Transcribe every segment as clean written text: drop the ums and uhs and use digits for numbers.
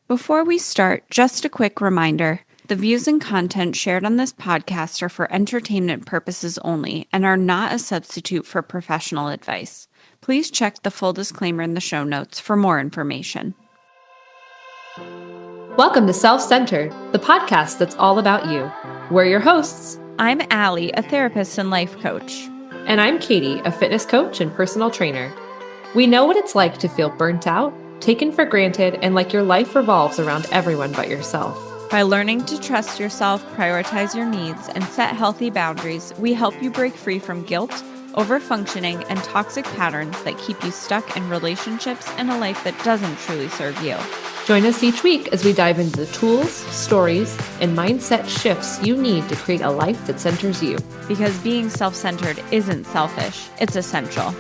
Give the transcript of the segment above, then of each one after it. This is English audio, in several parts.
Before we start, just a quick reminder. The views and content shared on this podcast are for entertainment purposes only and are not a substitute for professional advice. Please check the full disclaimer in the show notes for more information. Welcome to Self-Centered, the podcast that's all about you. We're your hosts. I'm Allie, a therapist and life coach. And I'm Katie, a fitness coach and personal trainer. We know what it's like to feel burnt out, taken for granted, and like your life revolves around everyone but yourself. By learning to trust yourself, prioritize your needs, and set healthy boundaries, we help you break free from guilt, overfunctioning, and toxic patterns that keep you stuck in relationships and a life that doesn't truly serve you. Join us each week as we dive into the tools, stories, and mindset shifts you need to create a life that centers you. Because being self-centered isn't selfish, it's essential.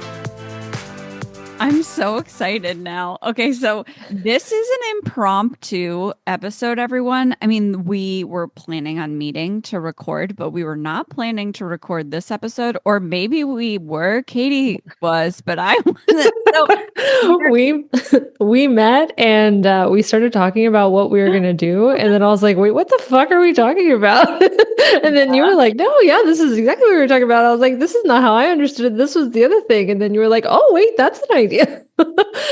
I'm so excited now. Okay, so this is an impromptu episode, everyone. I mean, we were planning on meeting to record, but we were not planning to record this episode. Or maybe we were. Katie was, but I wasn't. So we met and we started talking about what we were going to do. And then I was like, wait, what the fuck are we talking about? And then you were like, no, yeah, this is exactly what we were talking about. I was like, this is not how I understood it. This was the other thing. And then you were like, oh, wait, that's an idea.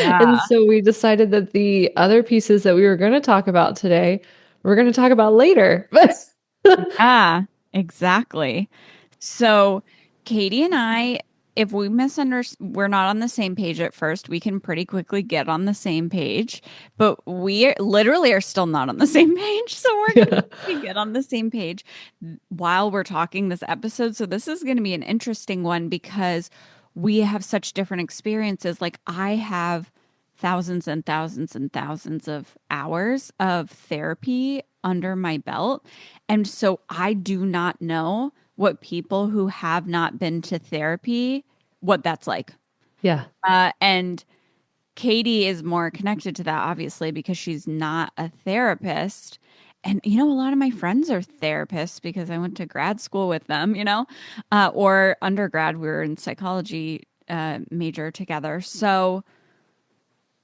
And so we decided that the other pieces that we were going to talk about today, we're going to talk about later. Yeah, exactly. So Katie and I, if we we're not on the same page at first, we can pretty quickly get on the same page, but we literally are still not on the same page. So we're going to get on the same page while we're talking this episode. So this is going to be an interesting one because we have such different experiences. Like I have thousands and thousands and thousands of hours of therapy under my belt. And so I do not know what people who have not been to therapy, what that's like. Yeah. And Katie is more connected to that, obviously, because she's not a therapist. And, you know, a lot of my friends are therapists because I went to grad school with them, you know, or undergrad. We were in psychology major together. So,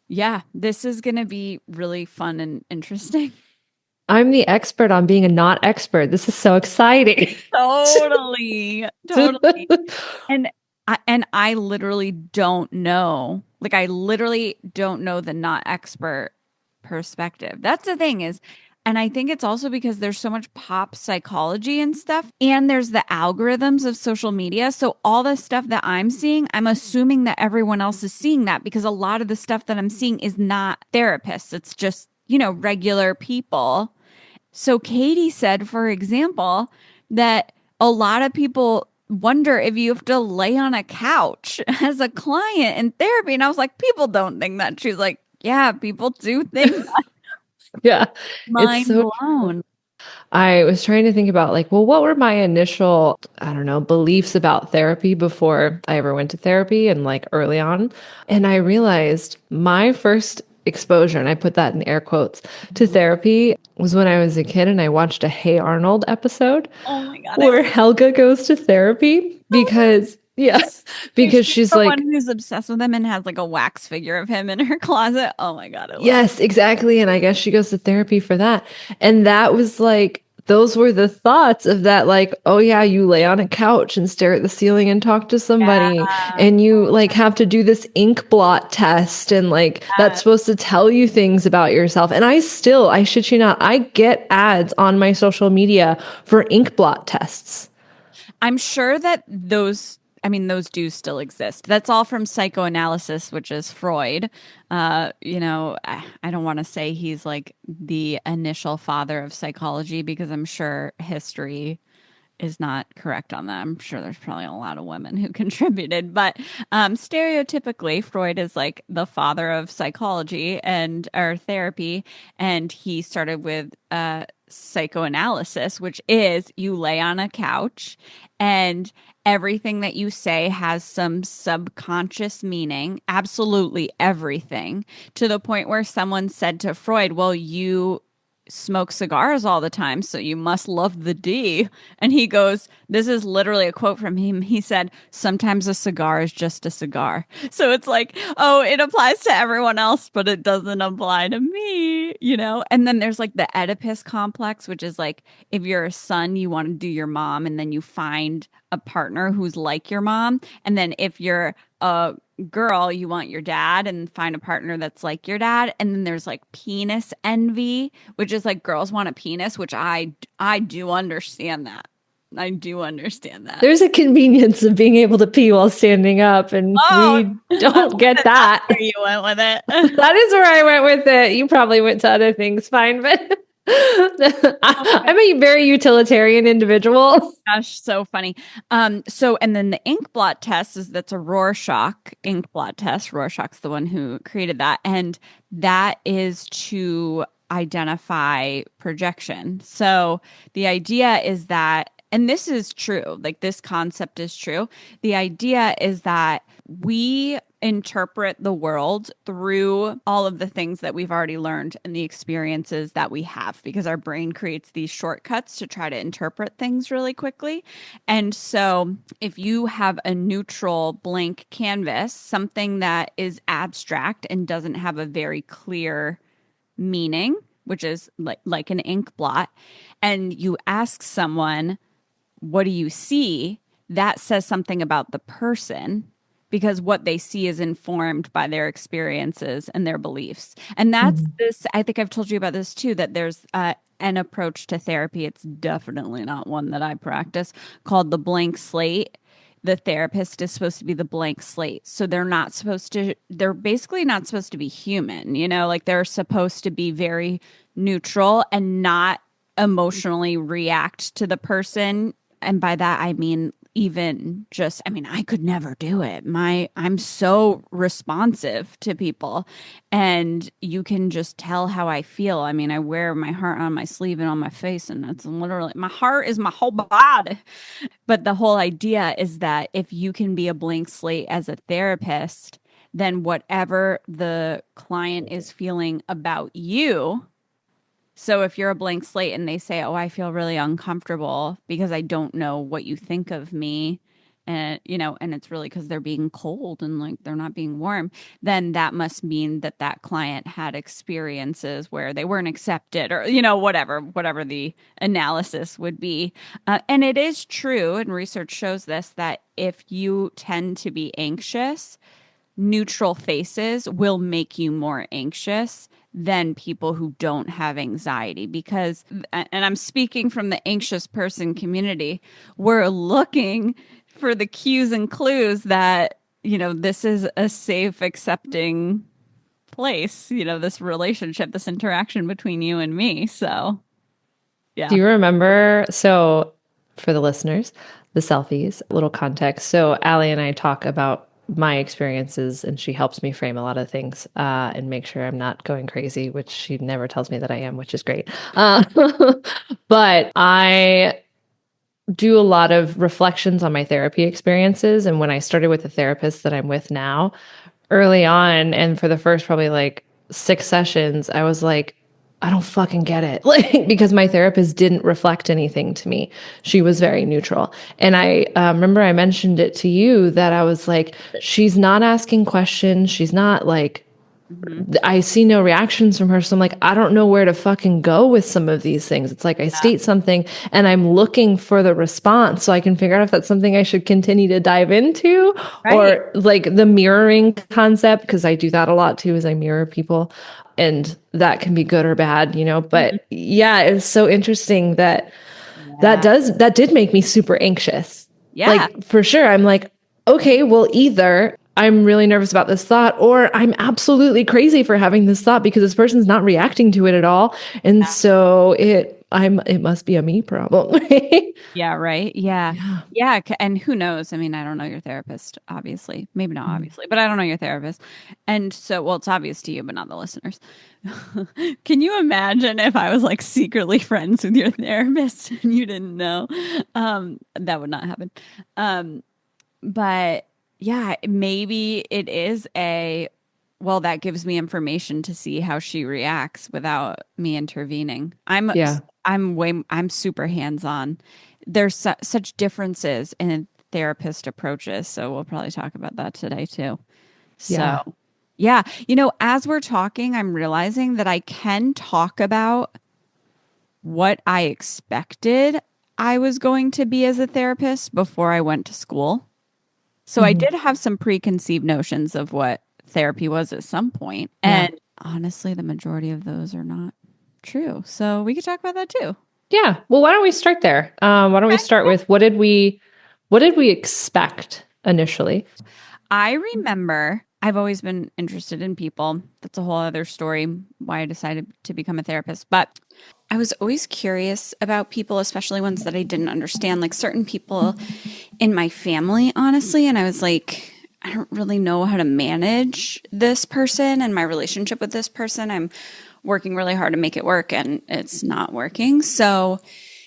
yeah, this is going to be really fun and interesting. I'm the expert on being a not expert. This is so exciting. Totally. And I literally don't know. Like I literally don't know the not expert perspective. That's the thing is, and I think it's also because there's so much pop psychology and stuff, and there's the algorithms of social media. So all the stuff that I'm seeing, I'm assuming that everyone else is seeing that because a lot of the stuff that I'm seeing is not therapists. It's just, you know, regular people. So Katie said, for example, that a lot of people wonder if you have to lay on a couch as a client in therapy. And I was like, people don't think that. She's like, yeah, people do think that. Yeah. Mind blown. I was trying to think about like, well, what were my initial, I don't know, beliefs about therapy before I ever went to therapy and like early on. And I realized my first exposure, and I put that in air quotes, to therapy was when I was a kid and I watched a Hey Arnold episode where Helga goes to therapy because she's the like one who's obsessed with him and has like a wax figure of him in her closet. Oh my God. Yes, exactly. And I guess she goes to therapy for that. And that was like, those were the thoughts of that, like, oh yeah, you lay on a couch and stare at the ceiling and talk to somebody and you like have to do this ink blot test and like that's supposed to tell you things about yourself. And I shit you not, I get ads on my social media for ink blot tests. I'm sure that those do still exist. That's all from psychoanalysis, which is Freud. You know, I don't want to say he's like the initial father of psychology because I'm sure history is not correct on that. I'm sure there's probably a lot of women who contributed, but stereotypically, Freud is like the father of psychology or therapy, and he started with psychoanalysis, which is you lay on a couch and everything that you say has some subconscious meaning, absolutely everything, to the point where someone said to Freud, well, you smoke cigars all the time, so you must love the D. And he goes, this is literally a quote from him. He said, sometimes a cigar is just a cigar. So it's like, oh, it applies to everyone else, but it doesn't apply to me, you know? And then there's like the Oedipus complex, which is like, if you're a son, you want to do your mom, and then you find a partner who's like your mom. And then if you're a girl, you want your dad and find a partner that's like your dad. And then there's like penis envy, which is like girls want a penis, which I do understand that. I do understand that. There's a convenience of being able to pee while standing up, and Oh, we I don't love get that that's that. where you went with it. That is where I went with it. You probably went to other things, fine, but Oh my I'm a very utilitarian individual. gosh, so funny. And then the ink blot test that's a Rorschach ink blot test. Rorschach's the one who created that, and that is to identify projection. So the idea is that, and this is true, like this concept is true. The idea is that we interpret the world through all of the things that we've already learned and the experiences that we have, because our brain creates these shortcuts to try to interpret things really quickly. And so if you have a neutral blank canvas, something that is abstract and doesn't have a very clear meaning, which is like an ink blot, and you ask someone, what do you see? That says something about the person, because what they see is informed by their experiences and their beliefs. And that's Mhm. this, I think I've told you about this too, that there's an approach to therapy. It's definitely not one that I practice, called the blank slate. The therapist is supposed to be the blank slate. So they're basically not supposed to be human, you know, like they're supposed to be very neutral and not emotionally react to the person. And by that I mean, even just, I mean, I could never do it. I'm so responsive to people, and you can just tell how I feel. I mean, I wear my heart on my sleeve and on my face, and it's literally, my heart is my whole body. But the whole idea is that if you can be a blank slate as a therapist, then whatever the client is feeling about you, so if you're a blank slate and they say, "Oh, I feel really uncomfortable because I don't know what you think of me," and you know, and it's really because they're being cold and like they're not being warm, then that must mean that that client had experiences where they weren't accepted, or you know, whatever the analysis would be. And it is true, and research shows this, that if you tend to be anxious, neutral faces will make you more anxious than people who don't have anxiety, because, and I'm speaking from the anxious person community, we're looking for the cues and clues that, you know, this is a safe, accepting place, you know, this relationship, this interaction between you and me. So Do yeah. you remember? So, for the listeners, the selfies, little context. So, Allie and I talk about my experiences, and she helps me frame a lot of things and make sure I'm not going crazy, which she never tells me that I am, which is great. But I do a lot of reflections on my therapy experiences. And when I started with the therapist that I'm with now, early on, and for the first probably like 6 sessions, I was like, I don't fucking get it. Like, because my therapist didn't reflect anything to me. She was very neutral. And I remember I mentioned it to you that I was like, she's not asking questions. She's not like, Mhm. I see no reactions from her. So I'm like, I don't know where to fucking go with some of these things. It's like I Yeah. state something and I'm looking for the response so I can figure out if that's something I should continue to dive into, Right. or like the mirroring concept, because I do that a lot too, is I mirror people, and that can be good or bad, you know. Mhm. But yeah, it was so interesting that Yeah. that did make me super anxious. Yeah. Like, for sure, I'm like, okay, well, either I'm really nervous about this thought, or I'm absolutely crazy for having this thought because this person's not reacting to it at all. And so it must be a me problem. Yeah, right. Yeah. Yeah. Yeah. And who knows? I mean, I don't know your therapist, obviously. Maybe not Mm. obviously, but I don't know your therapist. And so, well, it's obvious to you, but not the listeners. Can you imagine if I was like secretly friends with your therapist and you didn't know? That would not happen. Um, but yeah, maybe it is a well, that gives me information to see how she reacts without me intervening. Yeah. I'm super hands-on. There's such differences in therapist approaches, so we'll probably talk about that today too. So, Yeah. yeah, as we're talking, I'm realizing that I can talk about what I expected I was going to be as a therapist before I went to school. So I Mhm. did have some preconceived notions of what therapy was at some point. Yeah. And honestly, the majority of those are not true. So we could talk about that too. Yeah. Well, why don't we start there? Why don't we start with what did we expect initially? I remember I've always been interested in people. That's a whole other story why I decided to become a therapist. But I was always curious about people, especially ones that I didn't understand, like certain people in my family, honestly. And I was like, I don't really know how to manage this person and my relationship with this person. I'm working really hard to make it work and it's not working. So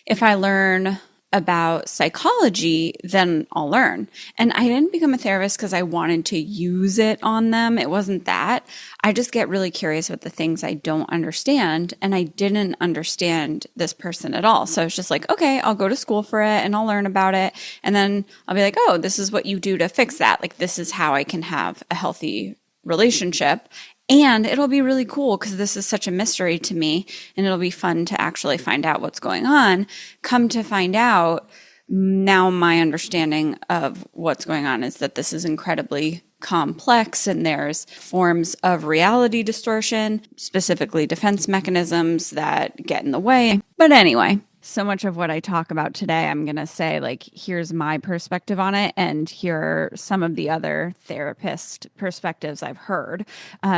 if I learn about psychology, then I'll learn. And I didn't become a therapist because I wanted to use it on them. It wasn't that. I just get really curious about the things I don't understand. And I didn't understand this person at all. So I was just like, okay, I'll go to school for it and I'll learn about it. And then I'll be like, oh, this is what you do to fix that. Like, this is how I can have a healthy relationship. And it'll be really cool because this is such a mystery to me and it'll be fun to actually find out what's going on. Come to find out, now my understanding of what's going on is that this is incredibly complex and there's forms of reality distortion, specifically defense mechanisms that get in the way. But anyway, so much of what I talk about today, I'm going to say, like, here's my perspective on it, and here are some of the other therapist perspectives I've heard,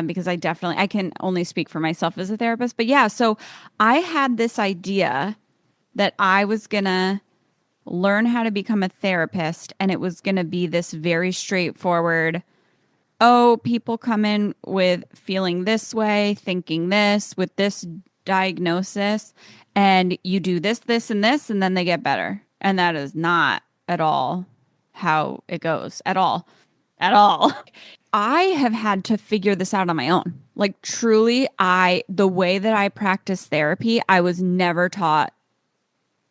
because I can only speak for myself as a therapist. But yeah, so I had this idea that I was going to learn how to become a therapist, and it was going to be this very straightforward, oh, people come in with feeling this way, thinking this, with this diagnosis, and you do this, this, and this, and then they get better. And that is not at all how it goes, at all. At all. I have had to figure this out on my own. Like, truly, the way that I practice therapy, I was never taught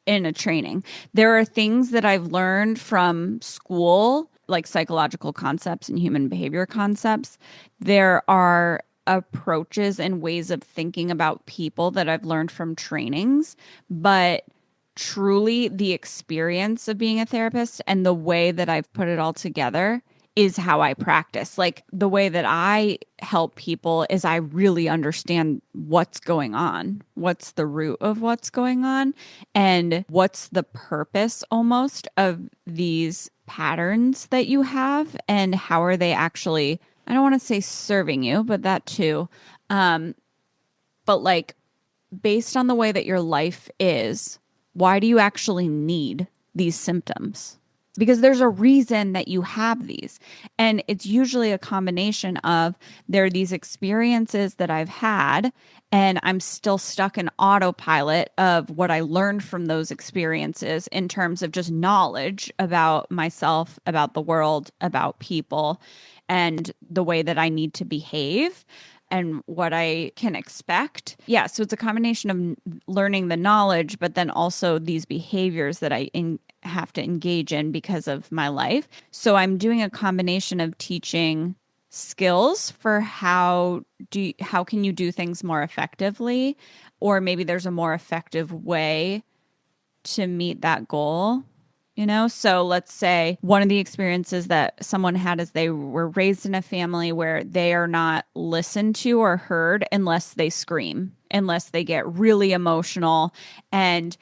in a training. There are things that I've learned from school, like psychological concepts and human behavior concepts. There are approaches and ways of thinking about people that I've learned from trainings, but truly the experience of being a therapist and the way that I've put it all together is how I practice. Like, the way that I help people is I really understand what's going on, what's the root of what's going on, and what's the purpose almost of these patterns that you have, and how are they actually, I don't want to say serving you, but that too. Um, but like, based on the way that your life is, why do you actually need these symptoms? Because there's a reason that you have these. And it's usually a combination of there are these experiences that I've had, and I'm still stuck in autopilot of what I learned from those experiences in terms of just knowledge about myself, about the world, about people, and the way that I need to behave and what I can expect. Yeah, so it's a combination of learning the knowledge, but then also these behaviors that have to engage in because of my life. So I'm doing a combination of teaching skills for how can you do things more effectively, or maybe there's a more effective way to meet that goal. So let's say one of the experiences that someone had is they were raised in a family where they are not listened to or heard unless they scream, unless they get really emotional, and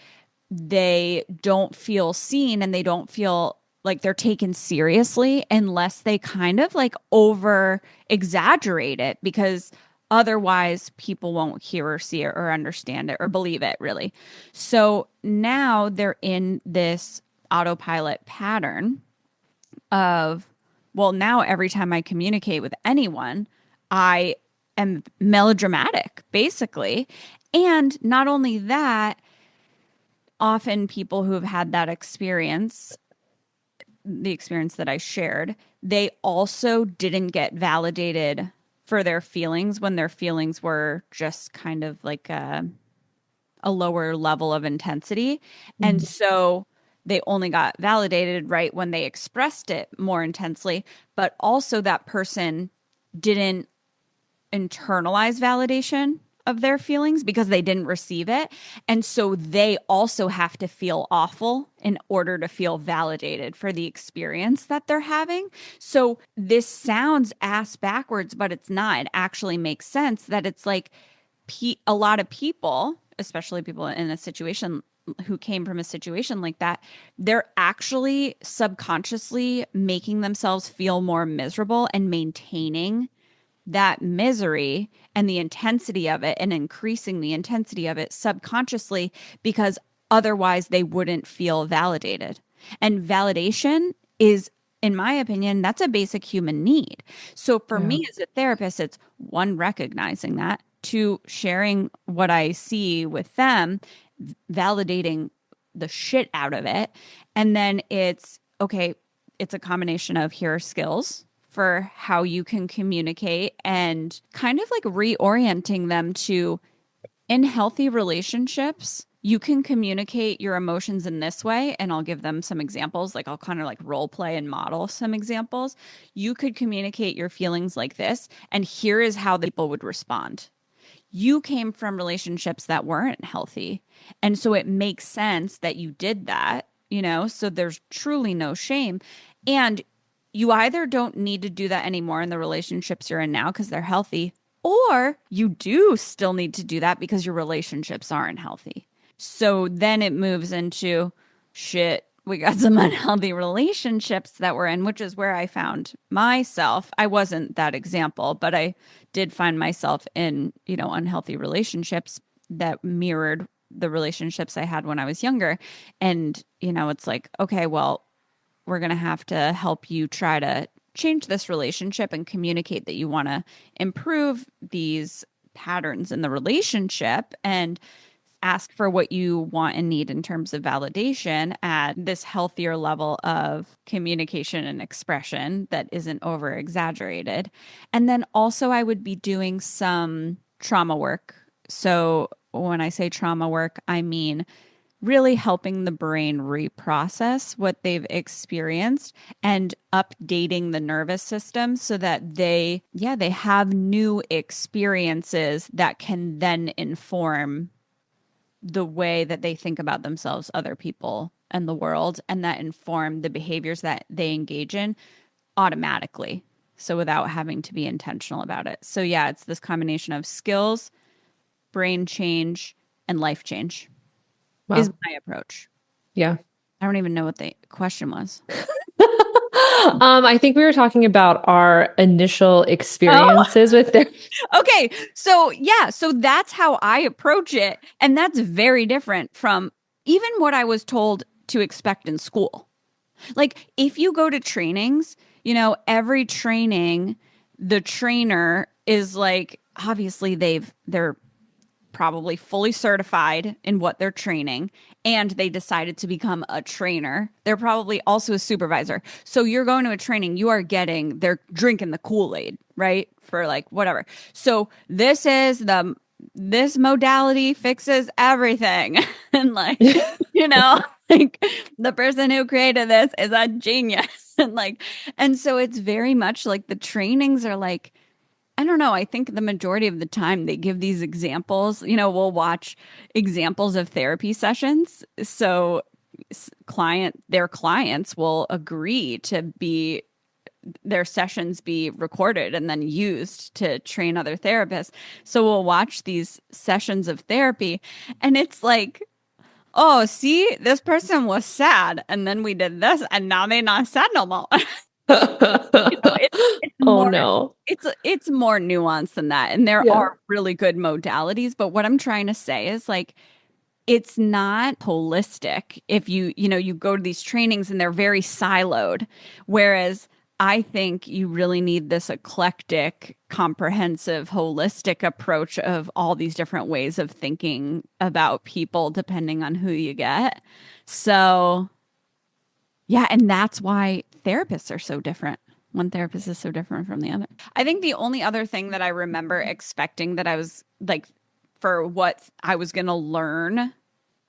they don't feel seen and they don't feel like they're taken seriously unless they kind of like over exaggerate it, because otherwise people won't hear or see it or understand it or believe it really. So now they're in this autopilot pattern of, well, now every time I communicate with anyone, I am melodramatic, basically. And not only that, often people who have had that experience, the experience that I shared, they also didn't get validated for their feelings when their feelings were just kind of like a lower level of intensity. And Mhm. so they only got validated right when they expressed it more intensely, but also that person didn't internalize validation of their feelings because they didn't receive it. And so they also have to feel awful in order to feel validated for the experience that they're having. So this sounds ass backwards, but it's not. It actually makes sense that it's like a lot of people, especially people in a situation who came from a situation like that, they're actually subconsciously making themselves feel more miserable and maintaining that misery and the intensity of it and increasing the intensity of it subconsciously because otherwise they wouldn't feel validated. And validation is, in my opinion, that's a basic human need. So for Yeah. me as a therapist, it's one, recognizing that, two, sharing what I see with them, validating the shit out of it. And then it's okay, it's a combination of here are skills for how you can communicate and kind of like reorienting them to in healthy relationships. You can communicate your emotions in this way, and I'll give them some examples. Like, I'll kind of like role play and model some examples. You could communicate your feelings like this, and here is how the people would respond. You came from relationships that weren't healthy. And so it makes sense that you did that, you know? So there's truly no shame. And you either don't need to do that anymore in the relationships you're in now because they're healthy, or you do still need to do that because your relationships aren't healthy. So then it moves into shit. We got some unhealthy relationships that we're in, which is where I found myself. I wasn't that example, but I did find myself in, you know, unhealthy relationships that mirrored the relationships I had when I was younger. And, you know, it's like, okay, well, we're going to have to help you try to change this relationship and communicate that you want to improve these patterns in the relationship and ask for what you want and need in terms of validation at this healthier level of communication and expression that isn't over exaggerated. And then also, I would be doing some trauma work. So, when I say trauma work, I mean really helping the brain reprocess what they've experienced and updating the nervous system so that they have new experiences that can then inform the way that they think about themselves, other people, and the world, and that inform the behaviors that they engage in automatically. So without having to be intentional about it. So yeah, it's this combination of skills, brain change, and life change is Wow. my approach. Yeah. I don't even know what the question was. I think we were talking about our initial Oh, experiences with their. okay. So, yeah, so that's how I approach it. And that's very different from even what I was told to expect in school. Like if you go to trainings, you know, every training, the trainer is like obviously they're probably fully certified in what they're training and they decided to become a trainer. They're probably also a supervisor. So you're going to a training, they're drinking the Kool-Aid, right? For like whatever. So this modality fixes everything. And like, you know, like the person who created this is a genius. And like, and so it's very much like the trainings are like, I don't know. I think the majority of the time they give these examples. You know, we'll watch examples of therapy sessions. So their clients will agree to be their sessions be recorded and then used to train other therapists. So we'll watch these sessions of therapy and it's like, oh, see, this person was sad and then we did this and now they're not sad no more. You know, it's Oh more no. it's more nuanced than that. And there Yeah. are really good modalities, but what I'm trying to say is like it's not holistic if you know you go to these trainings and they're very siloed, whereas I think you really need this eclectic, comprehensive, holistic approach of all these different ways of thinking about people depending on who you get. So, yeah, and that's why therapists are so different. One therapist is so different from the other. I think the only other thing that I remember expecting that I was like for what I was going to learn,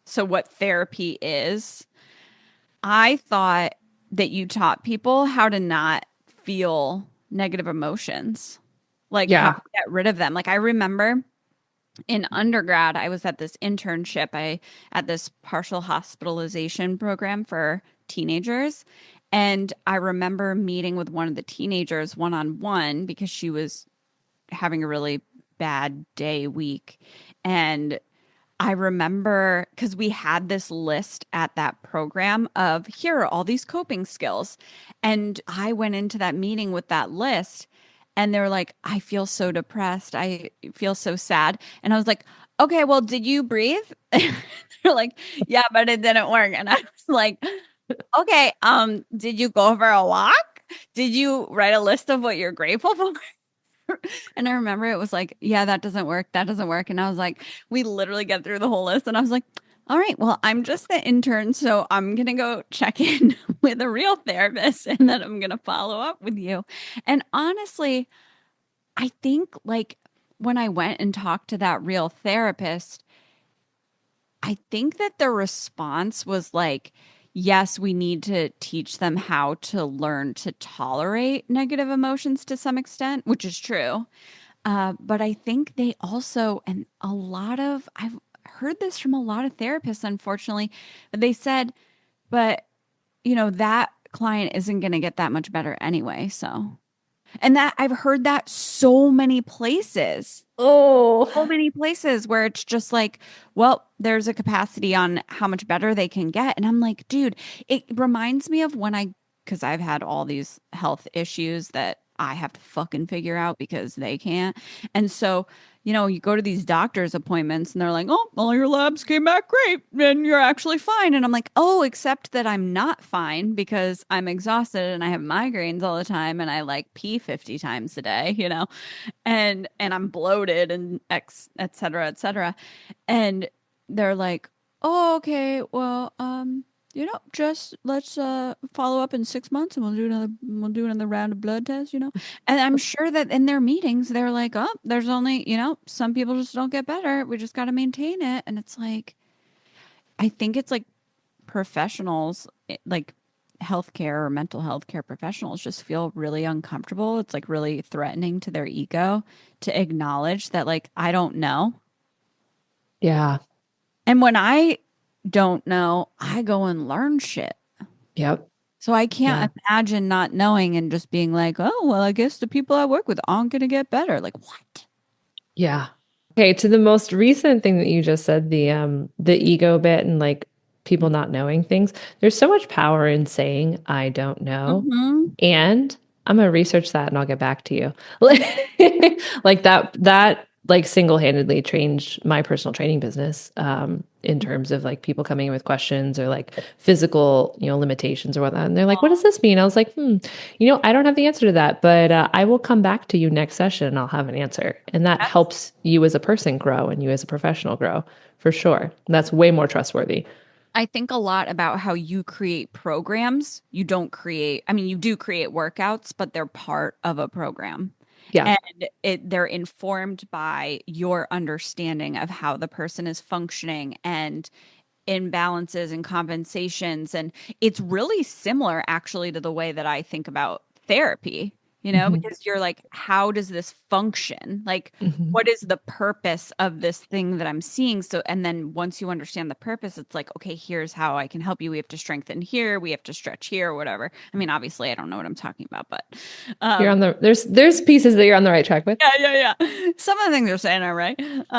so what therapy is, I thought that you taught people how to not feel negative emotions, like how to Yeah. get rid of them. Like I remember in undergrad, I was at this internship, I at this partial hospitalization program for teenagers. And I remember meeting with one of the teenagers one on one because she was having a really bad day week. And I remember because we had this list at that program of here are all these coping skills. And I went into that meeting with that list and they were like, I feel so depressed. I feel so sad. And I was like, okay, well, did you breathe? They're like, yeah, but it didn't work. And I was like, okay, did you go for a walk? Did you write a list of what you're grateful for? And I remember it was like, yeah, that doesn't work. That doesn't work. And I was like, we literally get through the whole list. And I was like, all right, well, I'm just the intern. So I'm going to go check in with a real therapist and then I'm going to follow up with you. And honestly, I think like when I went and talked to that real therapist, I think that the response was like, yes, we need to teach them how to learn to tolerate negative emotions to some extent, which is true. But I think they also, and I've heard this from a lot of therapists, unfortunately, but they said, but that client isn't going to get that much better anyway. So, and that I've heard that Oh, so many places where it's just like, well, there's a capacity on how much better they can get. And I'm like, dude, it reminds me of because I've had all these health issues that I have to fucking figure out because they can't. And so, you go to these doctor's appointments and they're like, oh, all your labs came back great and you're actually fine. And I'm like, oh, except that I'm not fine because I'm exhausted and I have migraines all the time and I like pee 50 times a day, and I'm bloated and et cetera, et cetera. And they're like, oh, okay, well, just let's follow up in 6 months and we'll do another round of blood tests. And I'm sure that in their meetings they're like, oh, there's only, some people just don't get better. We just got to maintain it. And it's like, I think it's like professionals, like healthcare or mental health care professionals just feel really uncomfortable. It's like really threatening to their ego to acknowledge that, like, I don't know. yeah. And when I don't know, I go and learn shit. Yep. So I Yeah. can't imagine not knowing and just being like, oh, well, I guess the people I work with aren't going to get better. Like, what? Yeah. Okay, to the most recent thing that you just said, the ego bit and like people not knowing things. There's so much power in saying I don't know. Mm-hmm. And I'm gonna research that and I'll get back to you. Like that like single-handedly changed my personal training business in terms of like people coming in with questions or like physical, limitations or whatnot. And they're like, what does this mean? I was like, I don't have the answer to that, but I will come back to you next session and I'll have an answer. And that helps you as a person grow and you as a professional grow for sure. That's way more trustworthy. I think a lot about how you create programs. You don't create, I mean, you do create workouts, but they're part of a program. Yeah. And they're informed by your understanding of how the person is functioning and imbalances and compensations. And it's really similar actually to the way that I think about therapy, Hmm. because you're like, how does this function? Like, Hmm. what is the purpose of this thing that I'm seeing? So, and then once you understand the purpose, it's like, okay, here's how I can help you. We have to strengthen here, we have to stretch here, or whatever. I mean, obviously, I don't know what I'm talking about, but You're um, on there's pieces that you're on the right track with. yeah. Some of the things they're saying are right.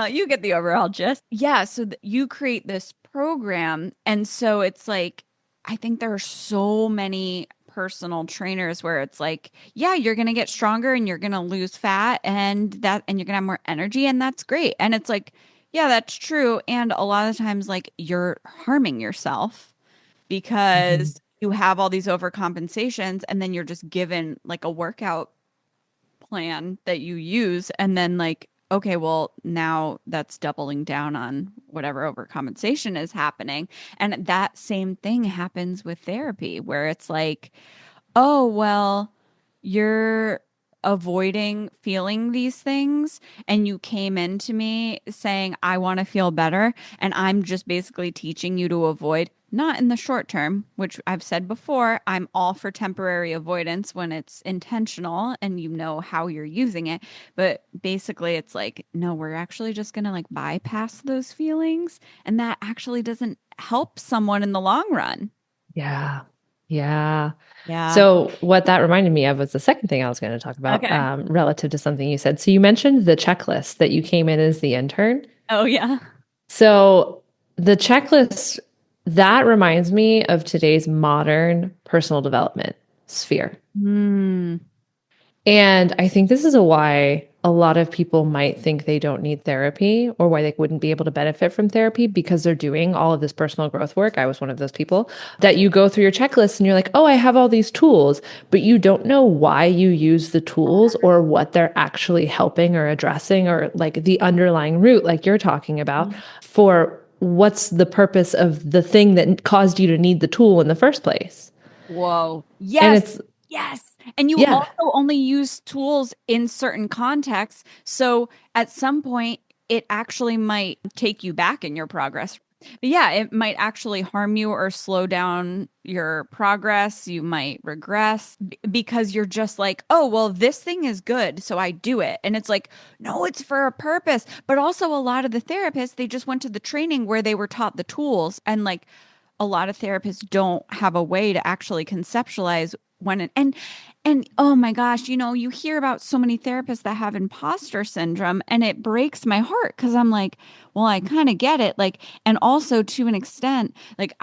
You get the overall gist. Yeah. So you create this program. And so it's like, I think there are so many personal trainers where it's like, yeah, you're going to get stronger and you're going to lose fat and you're going to have more energy. And that's great. And it's like, yeah, that's true. And a lot of times, like, you're harming yourself Hmm. because you have all these overcompensations and then you're just given like a workout plan that you use and then like, okay, well, now that's doubling down on whatever overcompensation is happening. And that same thing happens with therapy where it's like, oh, well, you're avoiding feeling these things and you came into me saying I want to feel better and I'm just basically teaching you to avoid, not in the short term, which I've said before, I'm all for temporary avoidance when it's intentional and you know how you're using it, but basically it's like no, we're actually just going to like bypass those feelings and that actually doesn't help someone in the long run. Yeah. Yeah. Yeah. So what that reminded me of was the second thing I was going to talk about, Okay. relative to something you said. So you mentioned the checklist that you came in as the intern. Oh yeah. So the checklist, that reminds me of today's modern personal development sphere. Hmm. And I think this is a why a lot of people might think they don't need therapy or why they wouldn't be able to benefit from therapy because they're doing all of this personal growth work. I was one of those people that you go through your checklist and you're like, oh, I have all these tools, but you don't know why you use the tools or what they're actually helping or addressing or like the underlying root, like you're talking about, for what's the purpose of the thing that caused you to need the tool in the first place. Whoa. And Yes. it's, Yes. And you yeah. also only use tools in certain contexts. So at some point, it actually might take you back in your progress. But yeah, it might actually harm you or slow down your progress. You might regress because you're just like, oh, well, this thing is good. So I do it. And it's like, no, it's for a purpose. But also, a lot of the therapists, they just went to the training where they were taught the tools. And like, a lot of therapists don't have a way to actually conceptualize when and oh my gosh, you hear about so many therapists that have imposter syndrome and it breaks my heart because I'm like, well, I kind of get it. Like, and also to an extent, like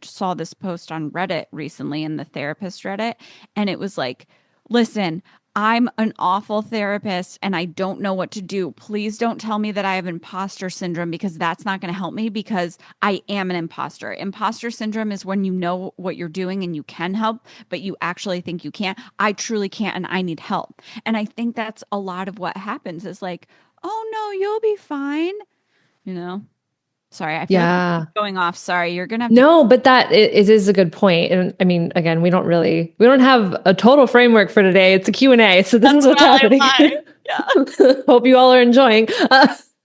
saw this post on Reddit recently in the therapist Reddit, and it was like, listen, I'm an awful therapist and I don't know what to do. Please don't tell me that I have imposter syndrome because that's not going to help me because I am an imposter. Imposter syndrome is when you know what you're doing and you can help, but you actually think you can't. I truly can't and I need help. And I think that's a lot of what happens is like, oh no, you'll be fine. You know? Sorry, I feel like I keep Yeah. going off. Sorry, you're gonna have to. No, but it is a good point. And I mean, again, we don't have a total framework for today. It's a Q&A. So this That's is what's happening. why. Yeah, Hope you all are enjoying.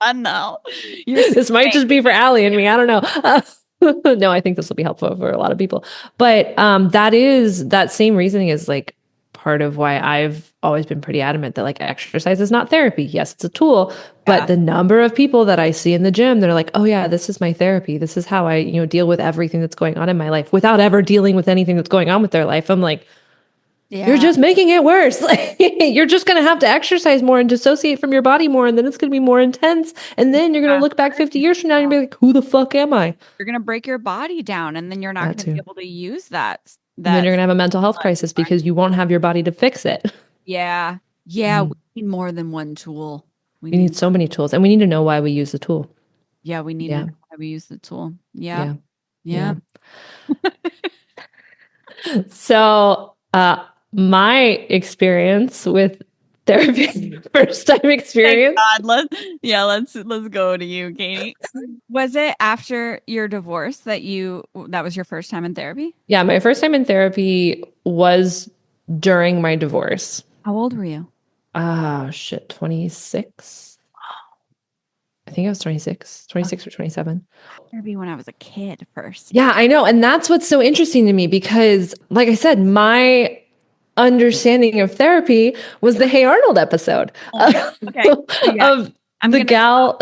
I know. You're This might soothing. just be for Allie and me. I don't know. No, I think this will be helpful for a lot of people. But that same reasoning is like part of why I've always been pretty adamant that like exercise is not therapy. Yes, it's a tool, but Yeah. the number of people that I see in the gym that are like, "Oh yeah, this is my therapy. This is how I, deal with everything that's going on in my life without ever dealing with anything that's going on with their life." I'm like, you're Yeah. just making it worse. Like you're just going to have to exercise more and dissociate from your body more and then it's going to be more intense and then you're going to Yeah. look back 50 years from now and you'll be like, "Who the fuck am I?" You're gonna break your body down, and then you're not That gonna be too. able to use that. And then you're That. going to have a mental health crisis because you won't have your body to fix it. Yeah. Yeah. We Mm. need more than one tool. We We need. need so many tools and we need to know why we use the tool. Yeah. We need to Yeah. know how we use the tool. Yeah. Yeah. Yeah. Yeah. So, my experience with therapy, first time Thank experience. God. Let's go to you, Katie. Was it after your divorce that was your first time in therapy? Yeah, my first time in therapy was during my divorce. How old were you? Ah, shit, 26. I think I was 26, Okay. 26 or 27. Therapy when I was a kid first. Yeah, I know. And that's what's so interesting to me because, like I said, my understanding of therapy was the Hey Arnold episode Oh my God. Okay. So yeah, of I'm the gonna. gal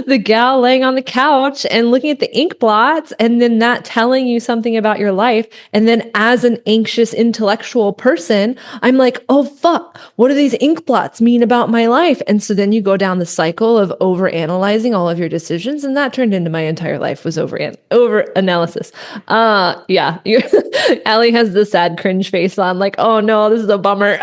the gal laying on the couch and looking at the ink blots and then that telling you something about your life. And then as an anxious intellectual person, I'm like, oh fuck, what do these ink blots mean about my life? And so then you go down the cycle of over analyzing all of your decisions. And that turned into my entire life was over analysis. Yeah. Allie has the sad cringe face on, like, oh no, this is a bummer.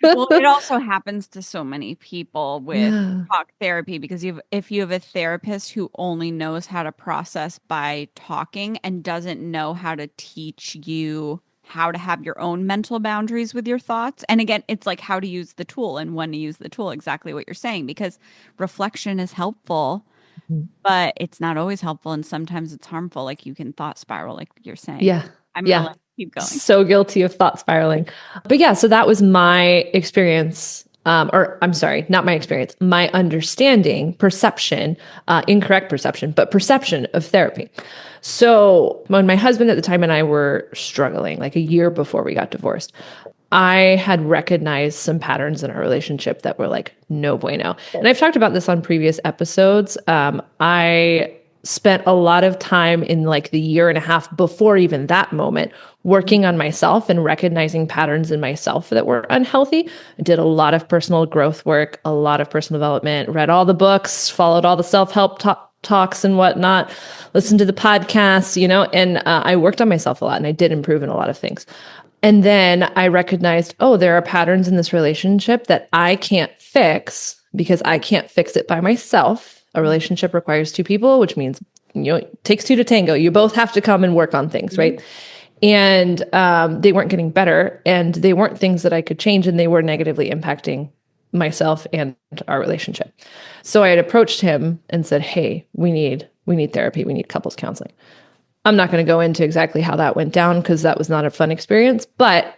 Well, it also happens to so many people with Yeah. talk therapy because if you have a therapist who only knows how to process by talking and doesn't know how to teach you how to have your own mental boundaries with your thoughts. And again, it's like how to use the tool and when to use the tool, exactly what you're saying, because reflection is helpful, but it's not always helpful. And sometimes it's harmful. Like you can thought spiral, like you're saying. Yeah. I'm gonna Yeah. let Keep going. So guilty of thought spiraling. But yeah, so that was my experience. Or I'm sorry, not my experience, my understanding, perception, incorrect perception, but perception of therapy. So when my husband at the time and I were struggling, like a year before we got divorced, I had recognized some patterns in our relationship that were like, no bueno. And I've talked about this on previous episodes. I spent a lot of time in like the year and a half before even that moment working on myself and recognizing patterns in myself that were unhealthy. I did a lot of personal growth work, a lot of personal development, read all the books, followed all the self-help talks and whatnot, listened to the podcasts, and I worked on myself a lot and I did improve in a lot of things. And then I recognized, oh, there are patterns in this relationship that I can't fix because I can't fix it by myself. A relationship requires two people, which means, it takes two to tango. You both have to come and work on things, right? And they weren't getting better and they weren't things that I could change and they were negatively impacting myself and our relationship. So I had approached him and said, hey, we need therapy. We need couples counseling. I'm not going to go into exactly how that went down because that was not a fun experience, but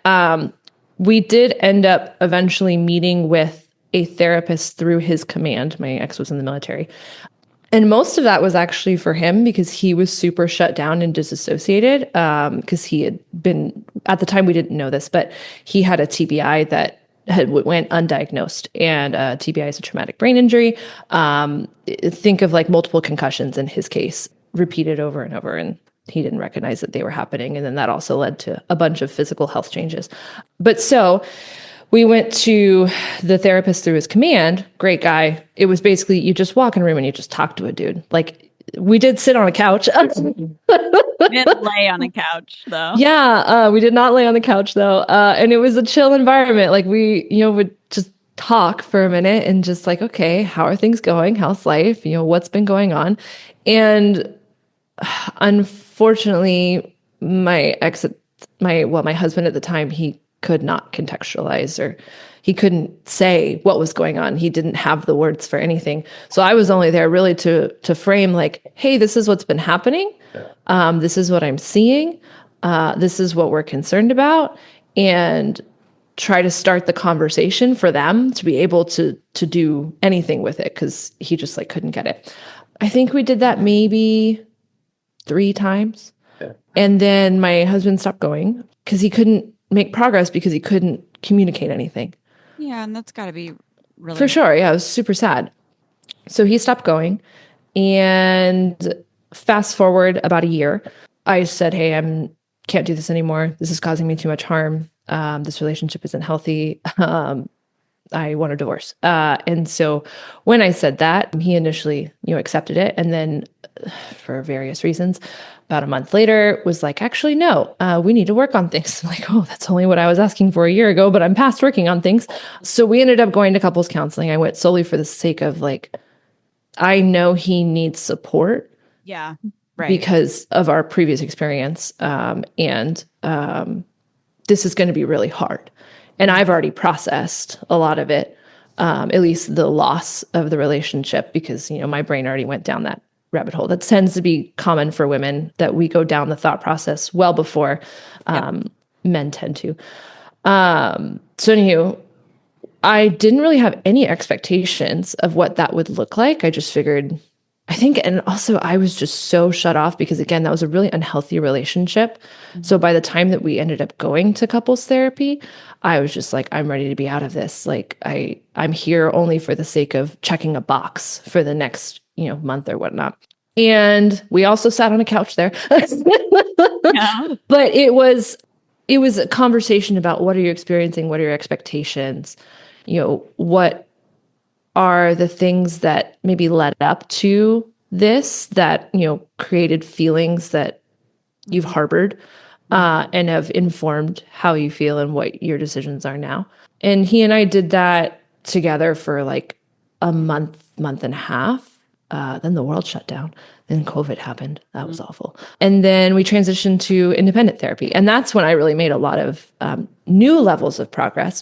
we did end up eventually meeting with a therapist through his command. My ex was in the military. And most of that was actually for him because he was super shut down and disassociated because he had been, at the time we didn't know this, but he had a TBI that went undiagnosed, and TBI is a traumatic brain injury. Think of like multiple concussions in his case, repeated over and over, and he didn't recognize that they were happening. And then that also led to a bunch of physical health changes. But so we went to the therapist through his command, great guy. It was basically, you just walk in a room and you just talk to a dude. Like we did sit on a couch. We didn't lay on a couch though. Yeah, we did not lay on the couch though. And it was a chill environment. Like we, would just talk for a minute and just like, okay, how are things going? How's life? What's been going on? And unfortunately, my husband at the time, he could not contextualize or he couldn't say what was going on. He didn't have the words for anything. So I was only there really to frame like, hey, this is what's been happening. This is what I'm seeing. This is what we're concerned about. And try to start the conversation for them to be able to do anything with it because he just like couldn't get it. I think we did that maybe 3 times. Yeah. And then my husband stopped going because he couldn't make progress because he couldn't communicate anything. Yeah, and that's got to be really... For sure, yeah, it was super sad. So he stopped going, and fast forward about a year, I said, hey, I can't do this anymore. This is causing me too much harm. This relationship isn't healthy. I want a divorce. And so when I said that, he initially, accepted it. And then for various reasons, about a month later was like, actually, no, we need to work on things. I'm like, oh, that's only what I was asking for a year ago, but I'm past working on things. So we ended up going to couples counseling. I went solely for the sake of like, I know he needs support. Yeah. Right. Because of our previous experience. And this is going to be really hard. And I've already processed a lot of it, at least the loss of the relationship, because, my brain already went down that rabbit hole. That tends to be common for women, that we go down the thought process well before men tend to. So anywho, I didn't really have any expectations of what that would look like. I just figured, and also I was just so shut off because, again, that was a really unhealthy relationship. Mm-hmm. So by the time that we ended up going to couples therapy, I was just like, I'm ready to be out of this. Like I'm here only for the sake of checking a box for the next, month or whatnot. And we also sat on a couch there. Yeah. But it was a conversation about what are you experiencing? What are your expectations? What are the things that maybe led up to this that, created feelings that you've harbored and have informed how you feel and what your decisions are now. And he and I did that together for like a month and a half. Then the world shut down. Then COVID happened. That was awful. And then we transitioned to independent therapy. And that's when I really made a lot of new levels of progress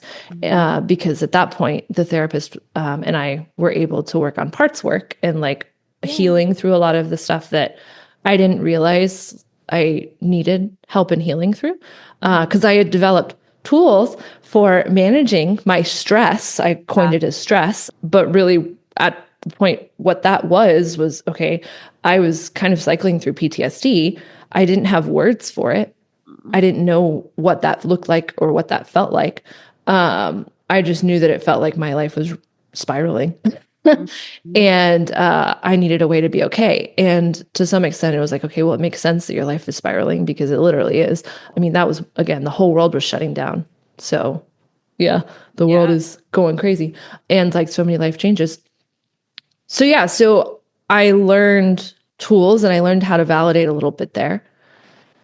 because at that point, the therapist and I were able to work on parts work and like healing through a lot of the stuff that I didn't realize I needed help in healing through, because I had developed tools for managing my stress. I coined Yeah. it as stress, but really at the point, what that was okay, I was kind of cycling through PTSD. I didn't have words for it. I didn't know what that looked like or what that felt like. I just knew that it felt like my life was spiraling. Mhm. And I needed a way to be okay. And to some extent, it was like, okay, well, it makes sense that your life is spiraling because it literally is. I mean, that was, again, the whole world was shutting down. So, yeah, the world Yeah. is going crazy and like so many life changes. So, yeah, so I learned tools and I learned how to validate a little bit there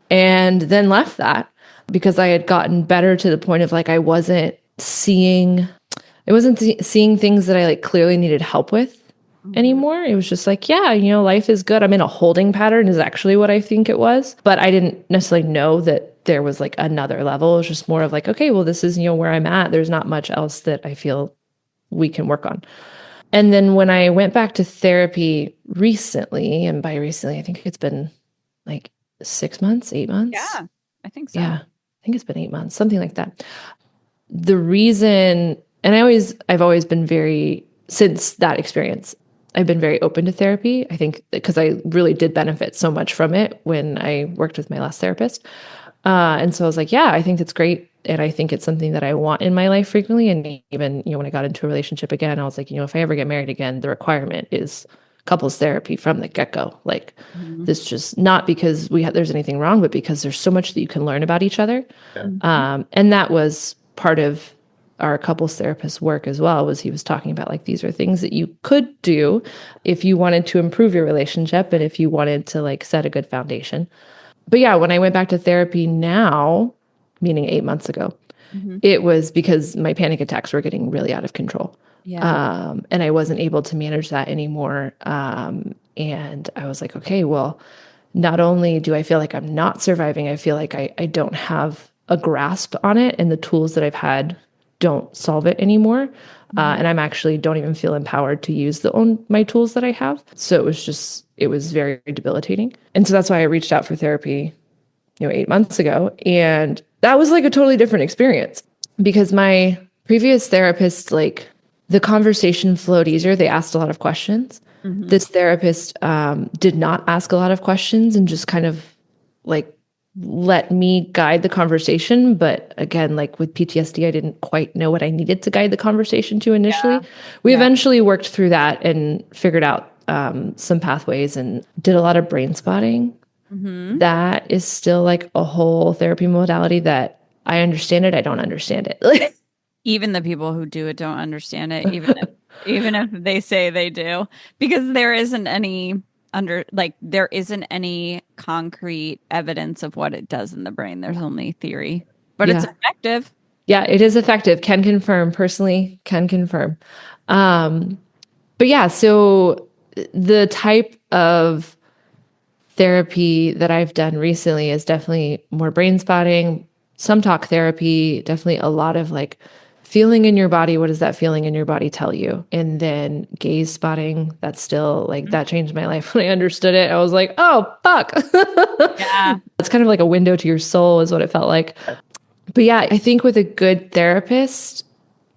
and then left that because I had gotten better to the point of like, I wasn't seeing things that I like clearly needed help with Mhm. anymore. It was just like, yeah, life is good. I'm in a holding pattern is actually what I think it was. But I didn't necessarily know that there was like another level. It was just more of like, okay, well, this is, where I'm at. There's not much else that I feel we can work on. And then when I went back to therapy recently, and by recently, I think it's been like 6 months, 8 months. Yeah, I think Yeah, so. I think it's been 8 months, something like that. The reason, and I've always been very, since that experience, I've been very open to therapy. I think because I really did benefit so much from it when I worked with my last therapist. And so I was like, yeah, I think it's great. And I think it's something that I want in my life frequently. And even, when I got into a relationship again, I was like, if I ever get married again, the requirement is couples therapy from the get-go. Like Mhm. this just not because there's anything wrong, but because there's so much that you can learn about each other. Mhm. And that was part of our couples therapist's work as well, was he was talking about like these are things that you could do if you wanted to improve your relationship and if you wanted to like set a good foundation. But yeah, when I went back to therapy now, meaning 8 months ago, Mhm. it was because my panic attacks were getting really out of control. Yeah. And I wasn't able to manage that anymore. And I was like, okay, well, not only do I feel like I'm not surviving, I feel like I don't have a grasp on it, and the tools that I've had don't solve it anymore. Mhm. And I'm actually don't even feel empowered to use my tools that I have. So it was very debilitating. And so that's why I reached out for therapy, 8 months ago. And that was like a totally different experience because my previous therapist, like the conversation flowed easier. They asked a lot of questions. Mhm. This therapist did not ask a lot of questions and just kind of like let me guide the conversation. But again, like with PTSD, I didn't quite know what I needed to guide the conversation to initially. Yeah. We Yeah. eventually worked through that and figured out some pathways and did a lot of brain spotting. Mhm. That is still like a whole therapy modality that I understand it, I don't understand it. Even the people who do it don't understand it, even if they say they do, because there isn't any concrete evidence of what it does in the brain. There's only theory, but it's Yeah. effective. Yeah, it is effective. Can confirm, personally, can confirm. Um, but yeah, so the type of therapy that I've done recently is definitely more brain spotting, some talk therapy, definitely a lot of like feeling in your body. What does that feeling in your body tell you? And then gaze spotting. That's still like that changed my life when I understood it. I was like, oh, fuck. Yeah. It's kind of like a window to your soul, is what it felt like. But yeah, I think with a good therapist,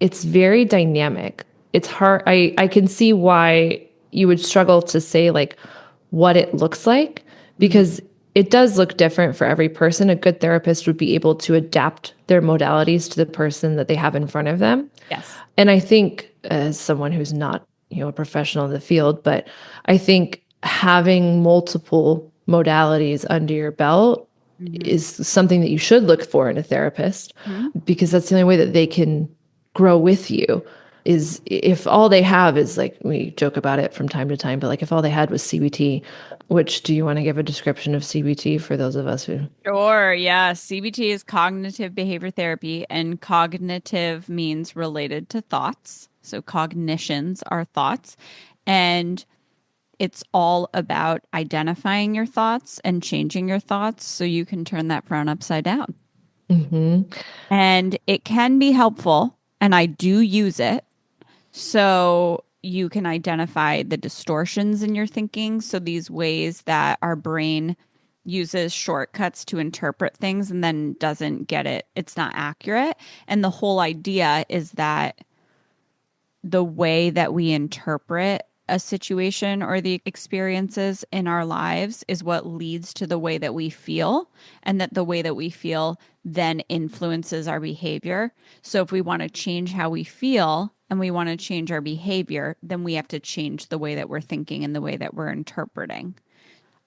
it's very dynamic. It's hard. I can see why you would struggle to say like what it looks like Mhm. because it does look different for every person. A good therapist would be able to adapt their modalities to the person that they have in front of them. Yes. And I think as someone who's not, a professional in the field, but I think having multiple modalities under your belt Mhm. is something that you should look for in a therapist Mhm. because that's the only way that they can grow with you. Is if all they have is like, we joke about it from time to time, but like if all they had was CBT, which, do you want to give a description of CBT for those of us who? Sure. Yeah. CBT is cognitive behavior therapy, and cognitive means related to thoughts. So cognitions are thoughts. And it's all about identifying your thoughts and changing your thoughts so you can turn that frown upside down. Hmm. And it can be helpful, and I do use it. So you can identify the distortions in your thinking. So these ways that our brain uses shortcuts to interpret things and then doesn't get it. It's not accurate. And the whole idea is that the way that we interpret a situation or the experiences in our lives is what leads to the way that we feel, and that the way that we feel then influences our behavior. So if we want to change how we feel and we want to change our behavior, then we have to change the way that we're thinking and the way that we're interpreting.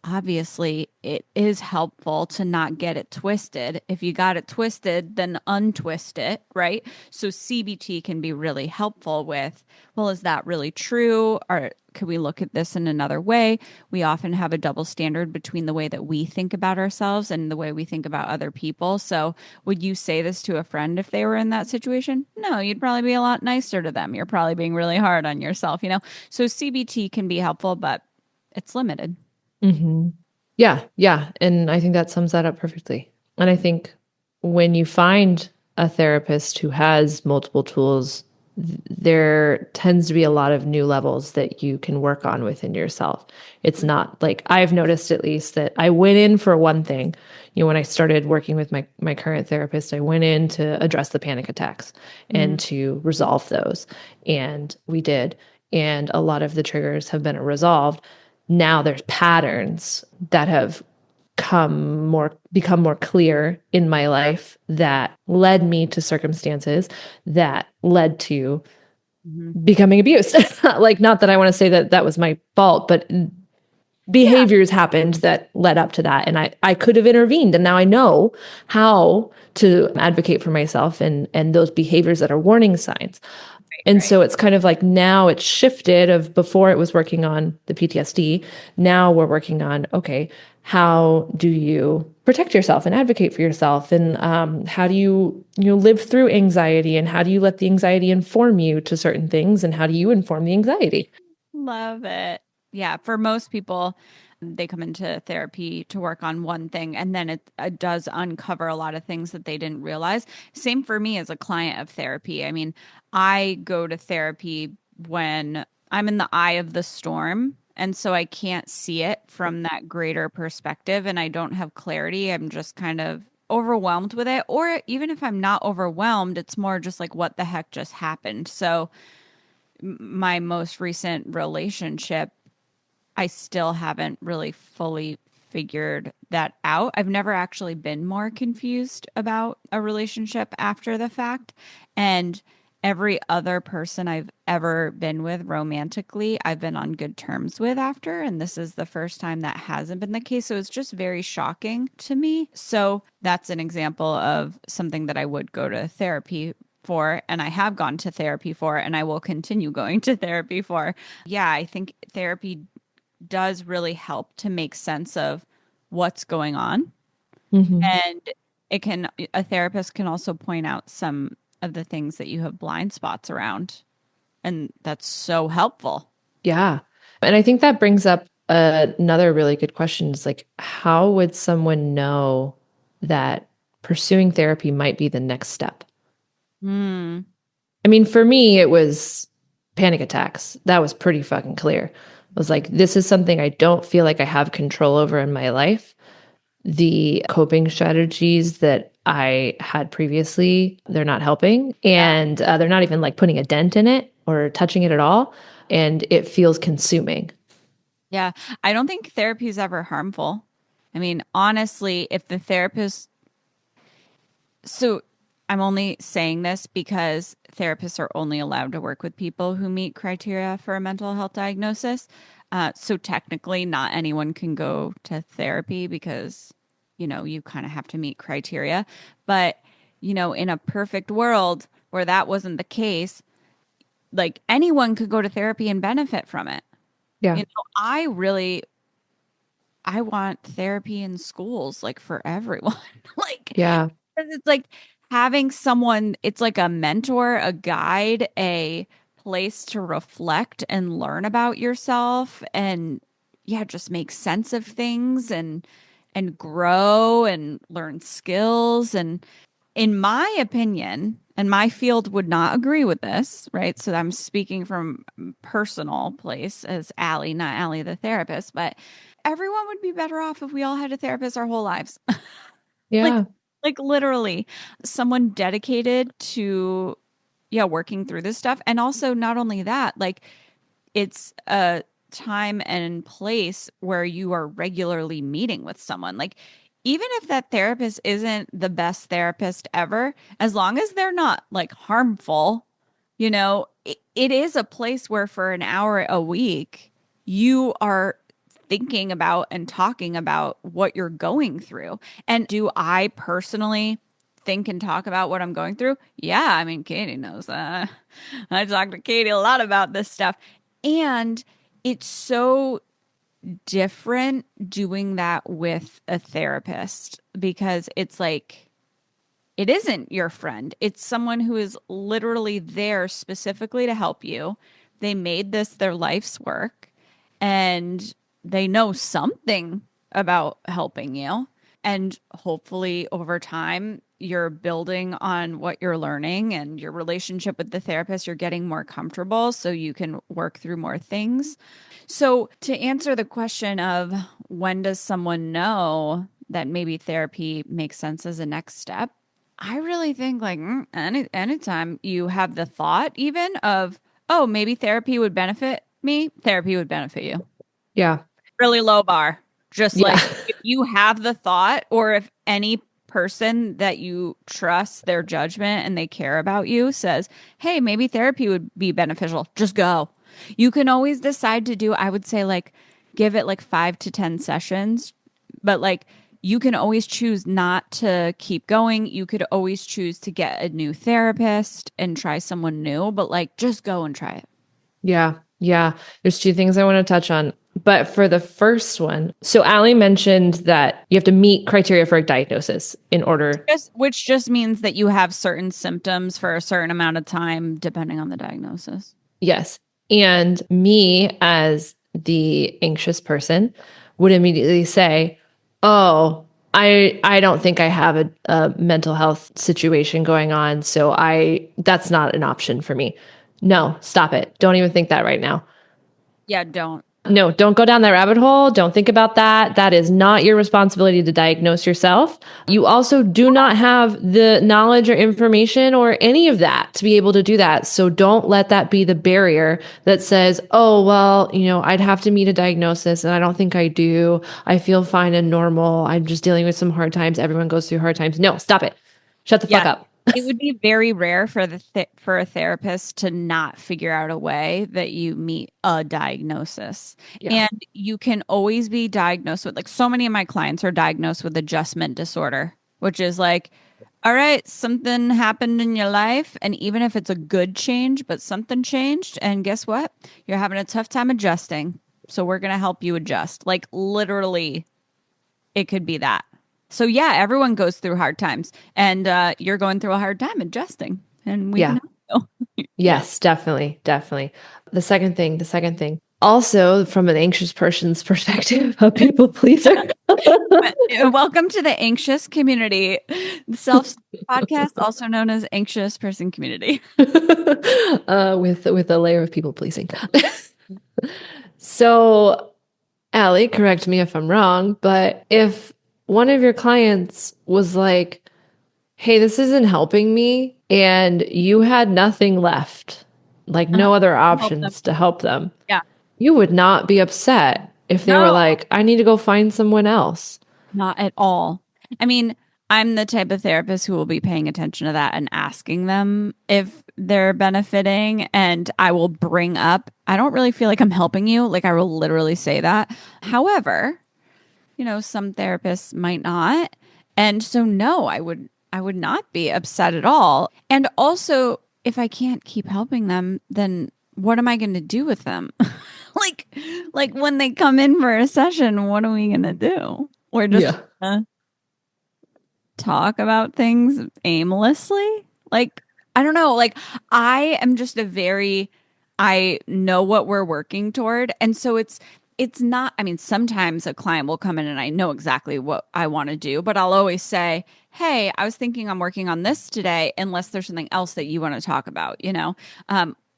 Obviously, it is helpful to not get it twisted. If you got it twisted, then untwist it, right? So CBT can be really helpful with, well, is that really true? Or could we look at this in another way? We often have a double standard between the way that we think about ourselves and the way we think about other people. So would you say this to a friend if they were in that situation? No, you'd probably be a lot nicer to them. You're probably being really hard on yourself, you know? So CBT can be helpful, but it's limited. Hmm. Yeah, yeah. And I think that sums that up perfectly. And I think when you find a therapist who has multiple tools, there tends to be a lot of new levels that you can work on within yourself. It's not like I've noticed, at least, that I went in for one thing. You know, when I started working with my current therapist, I went in to address the panic attacks Mhm. and to resolve those. And we did. And a lot of the triggers have been resolved. Now there's patterns that have become more clear in my life that led me to circumstances that led to Mhm. becoming abused. Like, not that I want to say that that was my fault, but Yeah. behaviors happened that led up to that. And I could have intervened. And now I know how to advocate for myself and those behaviors that are warning signs. And Right. so it's kind of like now it's shifted of before it was working on the PTSD. Now we're working on, okay, how do you protect yourself and advocate for yourself? And how do you live through anxiety? And how do you let the anxiety inform you to certain things? And how do you inform the anxiety? Love it. Yeah, for most people, they come into therapy to work on one thing, and then it does uncover a lot of things that they didn't realize. Same for me as a client of therapy. I mean, I go to therapy when I'm in the eye of the storm, and so I can't see it from that greater perspective, and I don't have clarity. I'm just kind of overwhelmed with it. Or even if I'm not overwhelmed, it's more just like, what the heck just happened? So, my most recent relationship, I still haven't really fully figured that out. I've never actually been more confused about a relationship after the fact. And every other person I've ever been with romantically, I've been on good terms with after. And this is the first time that hasn't been the case. So it's just very shocking to me. So that's an example of something that I would go to therapy for, and I have gone to therapy for, and I will continue going to therapy for. Yeah, I think therapy does really help to make sense of what's going on. Hmm. And a therapist can also point out some of the things that you have blind spots around. And that's so helpful. Yeah. And I think that brings up another really good question is like, how would someone know that pursuing therapy might be the next step? Hmm. I mean, for me, it was panic attacks. That was pretty fucking clear. I was like, this is something I don't feel like I have control over in my life. The coping strategies that I had previously, they're not helping. And they're not even like putting a dent in it or touching it at all. And it feels consuming. Yeah. I don't think therapy is ever harmful. I mean, honestly, if the therapist, so I'm only saying this because therapists are only allowed to work with people who meet criteria for a mental health diagnosis. So technically, not anyone can go to therapy because, you kind of have to meet criteria. But, in a perfect world where that wasn't the case, like anyone could go to therapy and benefit from it. Yeah. I want therapy in schools, like for everyone. Like, Yeah. 'cause it's like having someone, it's like a mentor, a guide, a place to reflect and learn about yourself and yeah, just make sense of things and grow and learn skills. And in my opinion, and my field would not agree with this, right? So I'm speaking from personal place as Allie, not Allie the therapist, but everyone would be better off if we all had a therapist our whole lives. Like Yeah. like literally someone dedicated to yeah, working through this stuff. And also not only that, like it's a time and place where you are regularly meeting with someone. Like, even if that therapist isn't the best therapist ever, as long as they're not like harmful, it is a place where for an hour a week, you are thinking about and talking about what you're going through. And do I personally think and talk about what I'm going through? Yeah, I mean, Katie knows that. I talk to Katie a lot about this stuff. And it's so different doing that with a therapist because it's like, it isn't your friend. It's someone who is literally there specifically to help you. They made this their life's work and they know something about helping you. And hopefully, over time, you're building on what you're learning and your relationship with the therapist, you're getting more comfortable so you can work through more things. So, to answer the question of when does someone know that maybe therapy makes sense as a next step, I really think like anytime you have the thought, even of, oh, maybe therapy would benefit me, therapy would benefit you. Yeah. Really low bar. Just Yeah. like if you have the thought, or if any person that you trust their judgment and they care about you says, hey, maybe therapy would be beneficial, just go. You can always decide to do, I would say, like, give it like 5 to 10 sessions, but like, you can always choose not to keep going. You could always choose to get a new therapist and try someone new, but like, just go and try it. Yeah. Yeah. There's two things I want to touch on. But for the first one, so Allie mentioned that you have to meet criteria for a diagnosis in order. Which just means that you have certain symptoms for a certain amount of time, depending on the diagnosis. Yes. And me, as the anxious person, would immediately say, oh, I don't think I have a mental health situation going on. So that's not an option for me. No, stop it. Don't even think that right now. Yeah, don't. No, don't go down that rabbit hole. Don't think about that. That is not your responsibility to diagnose yourself. You also do not have the knowledge or information or any of that to be able to do that. So don't let that be the barrier that says, oh, well, I'd have to meet a diagnosis and I don't think I do. I feel fine and normal. I'm just dealing with some hard times. Everyone goes through hard times. No, stop it. Shut the fuck Yeah. up. It would be very rare for for a therapist to not figure out a way that you meet a diagnosis. Yeah. And you can always be diagnosed with, like, so many of my clients are diagnosed with adjustment disorder, which is like, all right, something happened in your life, and even if it's a good change, but something changed, and guess what? You're having a tough time adjusting. So we're going to help you adjust. Like, literally, it could be that. So yeah, everyone goes through hard times, and you're going through a hard time adjusting, and we Yeah. can help you. Yes, definitely, definitely. The second thing. Also, from an anxious person's perspective, a people pleaser. Welcome to the anxious community, self podcast, also known as anxious person community. With a layer of people pleasing. So, Allie, correct me if I'm wrong, but if one of your clients was like, hey, this isn't helping me, and you had nothing left, like no other Help them. options to help them, Yeah. you would not be upset if they were No, like, I need to go find someone else. not at all. I mean, I'm the type of therapist who will be paying attention to that and asking them if they're benefiting. And I will bring up, I don't really feel like I'm helping you. Like, I will literally say that. However, some therapists might not. And so no, I would not be upset at all. And also, if I can't keep helping them, then what am I going to do with them? like like when they come in for a session, what are we going to do? We're just Yeah. gonna talk about things aimlessly? Like, I don't know. Like, I am just I know what we're working toward. And so it's not, I mean, sometimes a client will come in and I know exactly what I want to do, but I'll always say, hey, I was thinking I'm working on this today, unless there's something else that you want to talk about, you know?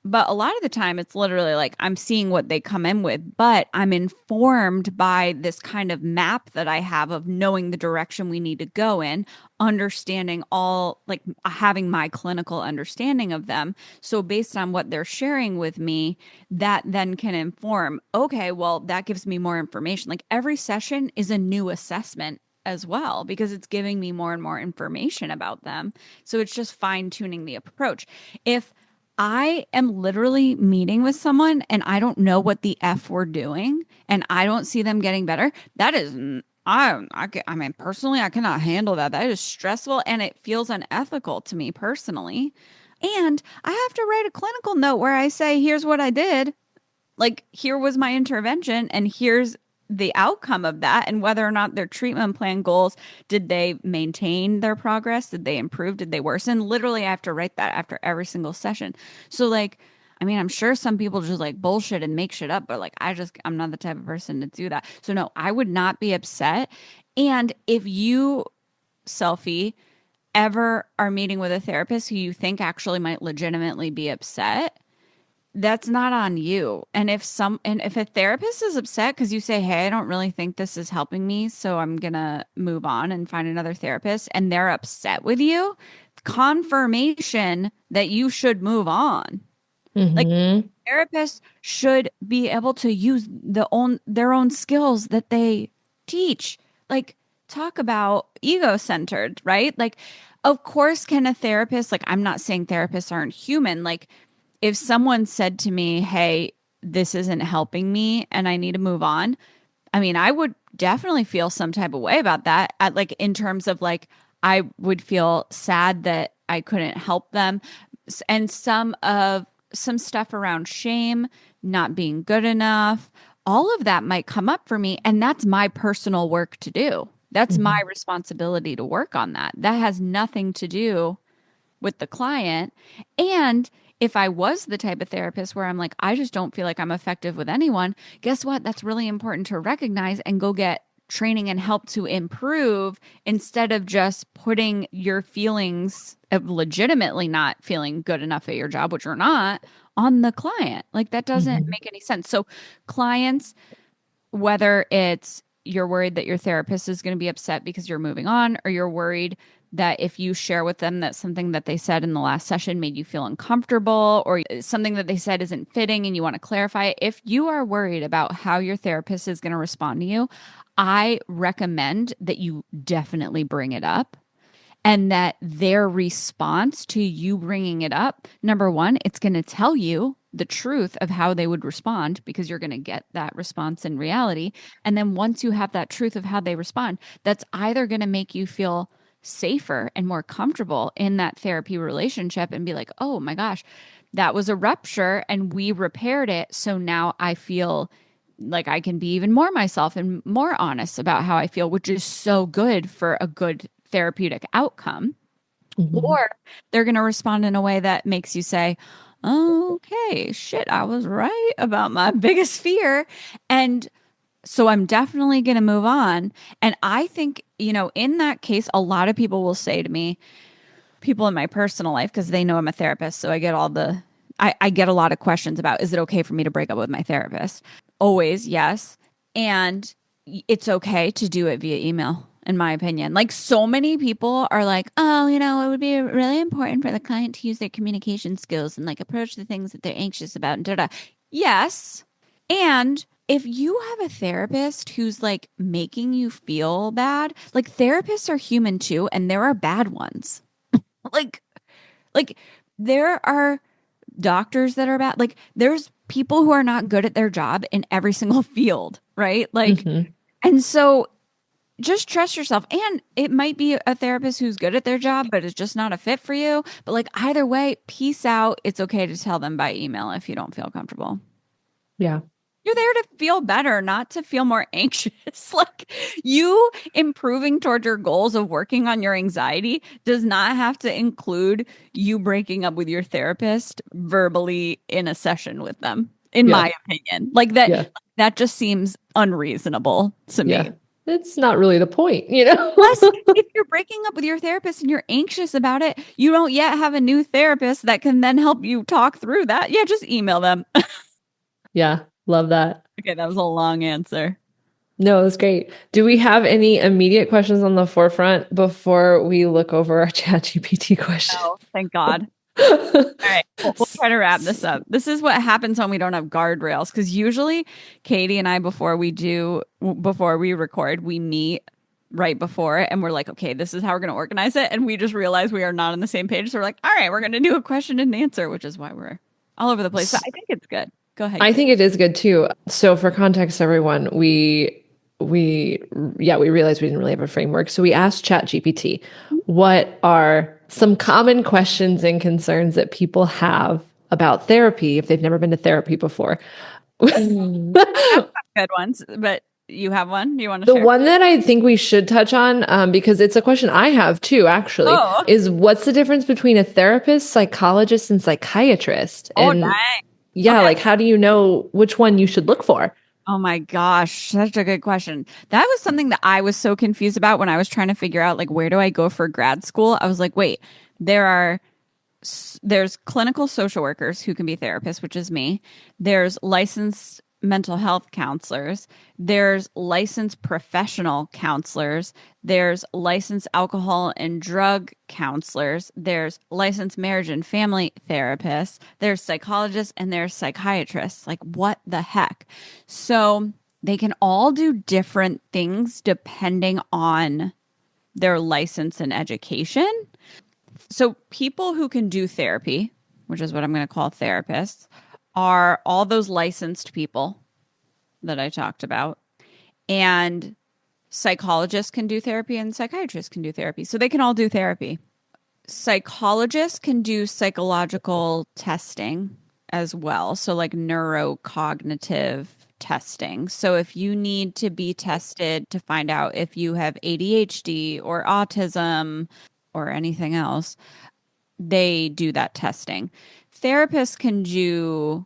But a lot of the time, it's literally like I'm seeing what they come in with, but I'm informed by this kind of map that I have of knowing the direction we need to go in, understanding all, like having my clinical understanding of them. So, based on what they're sharing with me, that then can inform, okay, well, that gives me more information. Like every session is a new assessment as well because it's giving me more and more information about them. So it's just fine tuning the approach. If I am literally meeting with someone and I don't know what the F we're doing and I don't see them getting better, that is I mean personally I cannot handle that. That is stressful and it feels unethical to me personally. And I have to write a clinical note where I say, here's what I did. Like, here was my intervention, and here's the outcome of that, and whether or not their treatment plan goals, did they maintain their progress? Did they improve? Did they worsen? Literally, I have to write that after every single session. So, like, I mean, I'm sure some people just like bullshit and make shit up, but like, I'm not the type of person to do that. So, no, I would not be upset. And if you, Selfie, ever are meeting with a therapist who you think actually might legitimately be upset, that's not on you. And if a therapist is upset because you say, "Hey, I don't really think this is helping me, so I'm gonna move on and find another therapist," and they're upset with you, confirmation that you should move on. Like Mm-hmm. therapists should be able to use their own skills that they teach. Like talk about ego-centered, right? Like of course can a therapist, like I'm not saying therapists aren't human, like if someone said to me, "Hey, this isn't helping me and I need to move on," I mean, I would definitely feel some type of way about that. Like in terms of like, I would feel sad that I couldn't help them, and some stuff around shame, not being good enough, all of that might come up for me, and that's my personal work to do. That's my Mm-hmm. responsibility to work on that. That has nothing to do with the client. And if I was the type of therapist where I'm like, I just don't feel like I'm effective with anyone, guess what? That's really important to recognize and go get training and help to improve instead of just putting your feelings of legitimately not feeling good enough at your job, which you're not, on the client. Like that doesn't Mm-hmm. make any sense. So, clients, whether it's you're worried that your therapist is going to be upset because you're moving on, or you're worried that if you share with them that something that they said in the last session made you feel uncomfortable, or something that they said isn't fitting and you want to clarify it, if you are worried about how your therapist is going to respond to you, I recommend that you definitely bring it up, and that their response to you bringing it up, number one, it's going to tell you the truth of how they would respond because you're going to get that response in reality. And then once you have that truth of how they respond, that's either going to make you feel safer and more comfortable in that therapy relationship and be like, oh my gosh, that was a rupture and we repaired it. So now I feel like I can be even more myself and more honest about how I feel, which is so good for a good therapeutic outcome. Mm-hmm. Or they're going to respond in a way that makes you say, okay, shit, I was right about my biggest fear. And so I'm definitely going to move on. And I think, in that case, a lot of people will say to me, people in my personal life, because they know I'm a therapist. So I get a lot of questions about, is it okay for me to break up with my therapist? Always, yes. And it's okay to do it via email, in my opinion. Like so many people are like, oh, it would be really important for the client to use their communication skills and like approach the things that they're anxious about and da. Yes. And if you have a therapist who's like making you feel bad, like therapists are human too, and there are bad ones. Like, like there are doctors that are bad. Like there's people who are not good at their job in every single field, right? Like, Mm-hmm. and so just trust yourself. And it might be a therapist who's good at their job, but it's just not a fit for you. But like either way, peace out. It's okay to tell them by email if you don't feel comfortable. Yeah. You're there to feel better, not to feel more anxious. Like you improving toward your goals of working on your anxiety does not have to include you breaking up with your therapist verbally in a session with them. in Yeah. my opinion. Like that, Yeah. that just seems unreasonable to me. Yeah. It's not really the point, you know? Plus, if you're breaking up with your therapist and you're anxious about it, you don't yet have a new therapist that can then help you talk through that. Yeah, just email them. Yeah. Love that. Okay, that was a long answer. No, it's great. Do we have any immediate questions on the forefront before we look over our ChatGPT question? Oh, thank God. All right, we'll try to wrap this up. This is what happens when we don't have guardrails. Because usually, Katie and I, before we record, we meet right before it, and we're like, okay, this is how we're going to organize it. And we just realize we are not on the same page. So we're like, all right, we're going to do a question and answer, which is why we're all over the place. But I think it's good. Go ahead, I Katie. think it is good too. So for context, everyone, we we realized we didn't really have a framework. So we asked ChatGPT, what are some common questions and concerns that people have about therapy if they've never been to therapy before? Good ones, but you have one you want to The share? one that I think we should touch on, because it's a question I have too, actually, Oh, okay. is what's the difference between a therapist, psychologist, and psychiatrist? Oh, And dang. yeah, Okay. like how do you know which one you should look for? Oh my gosh, such a good question. That was something that I was so confused about when I was trying to figure out like where do I go for grad school? I was like, wait, there are there's clinical social workers who can be therapists, which is me. There's licensed mental health counselors. There's licensed professional counselors. There's licensed alcohol and drug counselors. There's licensed marriage and family therapists. There's psychologists and there's psychiatrists. Like, what the heck? So they can all do different things depending on their license and education. So people who can do therapy, which is what I'm going to call therapists, are all those licensed people that I talked about. And psychologists can do therapy and psychiatrists can do therapy. So they can all do therapy. Psychologists can do psychological testing as well. So, like neurocognitive testing. So, if you need to be tested to find out if you have ADHD or autism or anything else, they do that testing. Therapists can do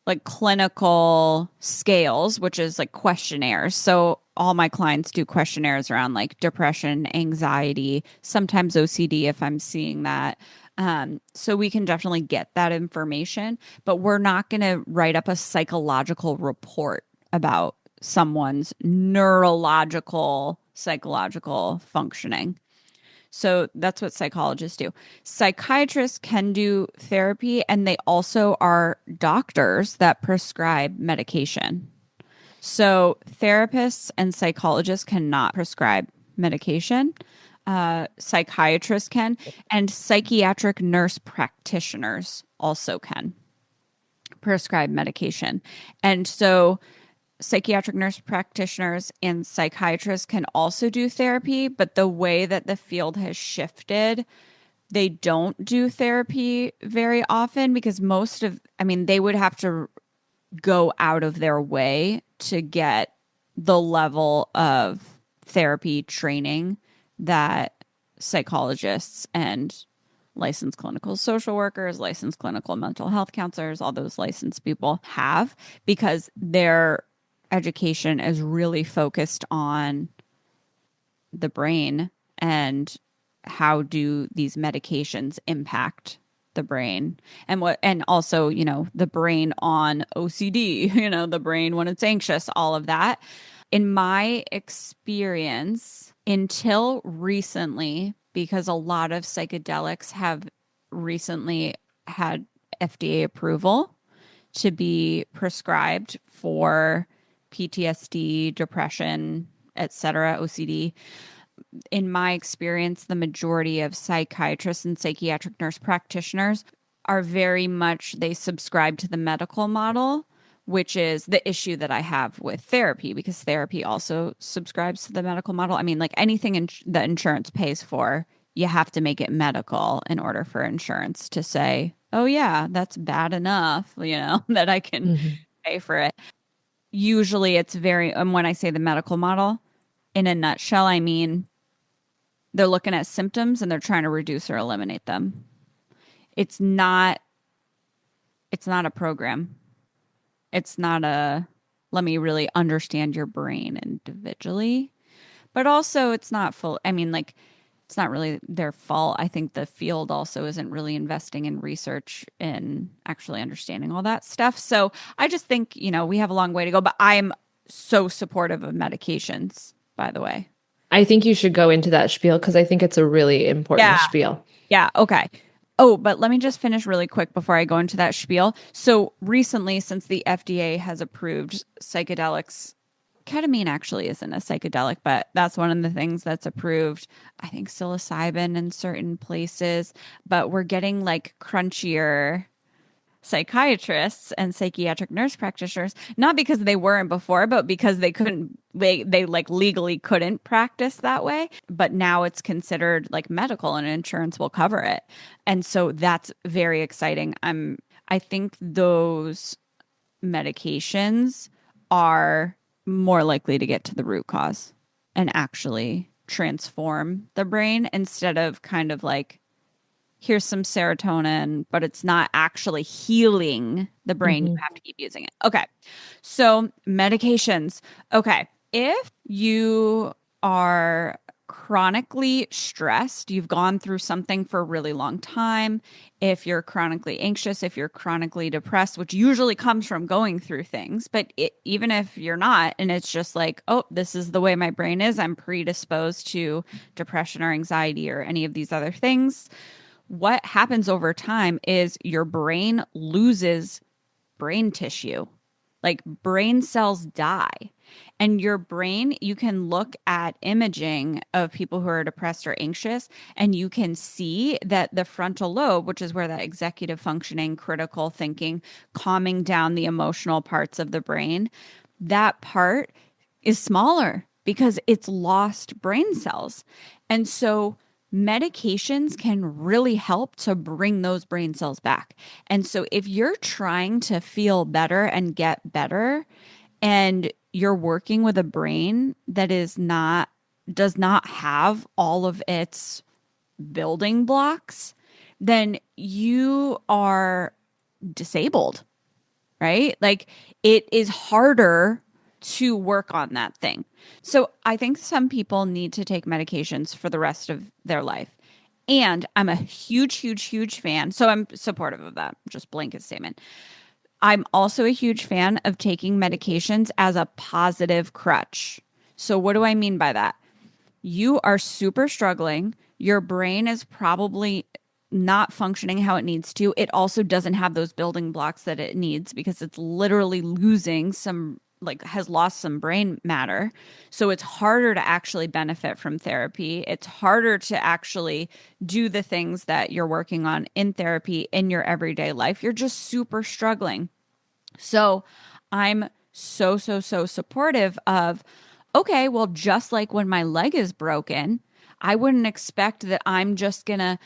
like clinical scales, which is like questionnaires. So all my clients do questionnaires around like depression, anxiety, sometimes OCD if I'm seeing that. So we can definitely get that information, but we're not going to write up a psychological report about someone's neurological, psychological functioning. So that's what psychologists do. Psychiatrists can do therapy, and they also are doctors that prescribe medication. So therapists and psychologists cannot prescribe medication. Psychiatrists can, and psychiatric nurse practitioners also can prescribe medication. And so psychiatric nurse practitioners and psychiatrists can also do therapy, but the way that the field has shifted, they don't do therapy very often because they would have to go out of their way to get the level of therapy training that psychologists and licensed clinical social workers, licensed clinical mental health counselors, all those licensed people have because their education is really focused on the brain and how do these medications impact the brain and also the brain on OCD, the brain when it's anxious, all of that. In my experience until recently, because a lot of psychedelics have recently had FDA approval to be prescribed for PTSD, depression, etc., OCD. In my experience, the majority of psychiatrists and psychiatric nurse practitioners are very much, they subscribe to the medical model, which is the issue that I have with therapy because therapy also subscribes to the medical model. I mean, like anything that insurance pays for, you have to make it medical in order for insurance to say, oh, yeah, that's bad enough, that I can Mhm. pay for it. Usually it's very, and when I say the medical model, in a nutshell, I mean, they're looking at symptoms and they're trying to reduce or eliminate them. It's not, it's not a program. It's not a let me really understand your brain individually. But also, it's not full. I mean, like, it's not really their fault. I think the field also isn't really investing in research in actually understanding all that stuff. So I just think, we have a long way to go, but I'm so supportive of medications, by the way. I think you should go into that spiel because I think it's a really important Yeah. spiel. Yeah. Okay. Oh, but let me just finish really quick before I go into that spiel. So recently, since the FDA has approved psychedelics, ketamine actually isn't a psychedelic, but that's one of the things that's approved. I think psilocybin in certain places, but we're getting like crunchier psychiatrists and psychiatric nurse practitioners, not because they weren't before, but because they couldn't, they like legally couldn't practice that way. But now it's considered like medical and insurance will cover it. And so that's very exciting. I think those medications are more likely to get to the root cause and actually transform the brain instead of kind of like here's some serotonin, but it's not actually healing the brain. You Hmm. have to keep using it. Okay. So, medications. Okay. If you are chronically stressed, you've gone through something for a really long time, if you're chronically anxious, if you're chronically depressed, which usually comes from going through things, but even if you're not, and it's just like, oh, this is the way my brain is, I'm predisposed to depression or anxiety or any of these other things, what happens over time is your brain loses brain tissue. Like brain cells die. And your brain, you can look at imaging of people who are depressed or anxious, and you can see that the frontal lobe, which is where that executive functioning, critical thinking, calming down the emotional parts of the brain, that part is smaller because it's lost brain cells. And so medications can really help to bring those brain cells back. And so if you're trying to feel better and get better and you're working with a brain that is not does not have all of its building blocks, then you are disabled, right? Like it is harder to work on that thing. So I think some people need to take medications for the rest of their life. And I'm a huge, huge, huge fan. So I'm supportive of that, just blanket statement. I'm also a huge fan of taking medications as a positive crutch. So, what do I mean by that? You are super struggling. Your brain is probably not functioning how it needs to. It also doesn't have those building blocks that it needs because it's literally losing some, like, has lost some brain matter. So it's harder to actually benefit from therapy. It's harder to actually do the things that you're working on in therapy in your everyday life. You're just super struggling. So I'm so, so, so supportive of, okay, well, just like when my leg is broken, I wouldn't expect that I'm just going to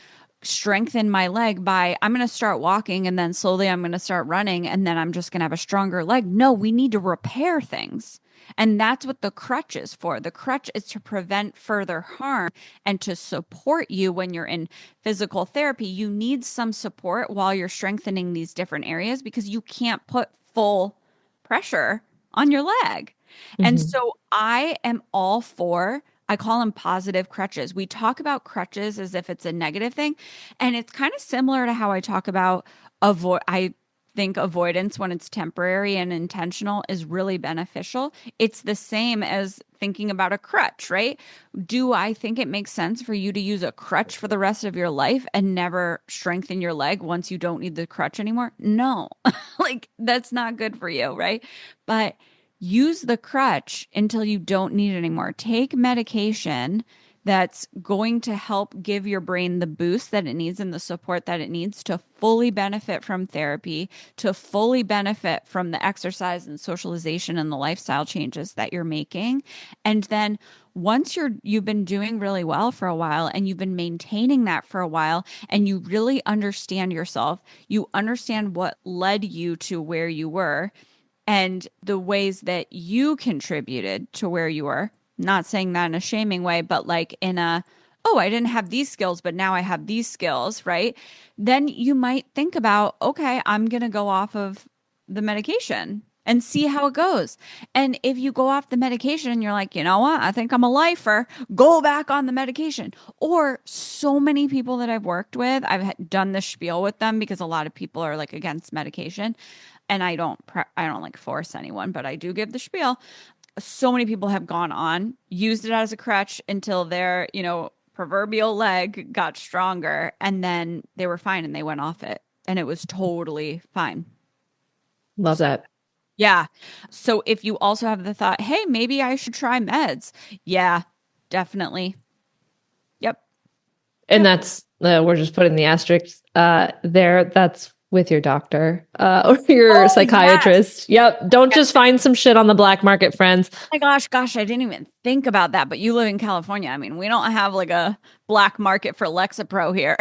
strengthen my leg by I'm going to start walking and then slowly I'm going to start running and then I'm just going to have a stronger leg. No, we need to repair things. And that's what the crutch is for. The crutch is to prevent further harm and to support you when you're in physical therapy. You need some support while you're strengthening these different areas because you can't put full pressure on your leg. And Hmm. so I am all for, I call them positive crutches. We talk about crutches as if it's a negative thing. And it's kind of similar to how I talk about I think avoidance when it's temporary and intentional is really beneficial. It's the same as thinking about a crutch, right? Do I think it makes sense for you to use a crutch for the rest of your life and never strengthen your leg once you don't need the crutch anymore? No. Like that's not good for you, right? But use the crutch until you don't need it anymore. Take medication that's going to help give your brain the boost that it needs and the support that it needs to fully benefit from therapy, to fully benefit from the exercise and socialization and the lifestyle changes that you're making. And then once you've been doing really well for a while and you've been maintaining that for a while and you really understand yourself, you understand what led you to where you were and the ways that you contributed to where you were. Not saying that in a shaming way, but like in a, oh, I didn't have these skills, but now I have these skills, right? Then you might think about, okay, I'm going to go off of the medication. and see how it goes. And if you go off the medication and you're like, you know what, I think I'm a lifer, go back on the medication. Or so many people that I've worked with, done the spiel with them because a lot of people are like against medication. And I don't like force anyone, but I do give the spiel. So many people have gone on, used it as a crutch until their, proverbial leg got stronger, and then they were fine and they went off it. And it was totally fine. Love So that. yeah. So if you also have the thought, hey, maybe I should try meds. Yeah, definitely. Yep. And Yep. that's we're just putting the asterisk there. That's with your doctor or your Oh, yes. psychiatrist. Yep. Don't just find some shit on the black market, friends. My gosh, I didn't even think about that. But you live in California. I mean, we don't have like a black market for Lexapro here.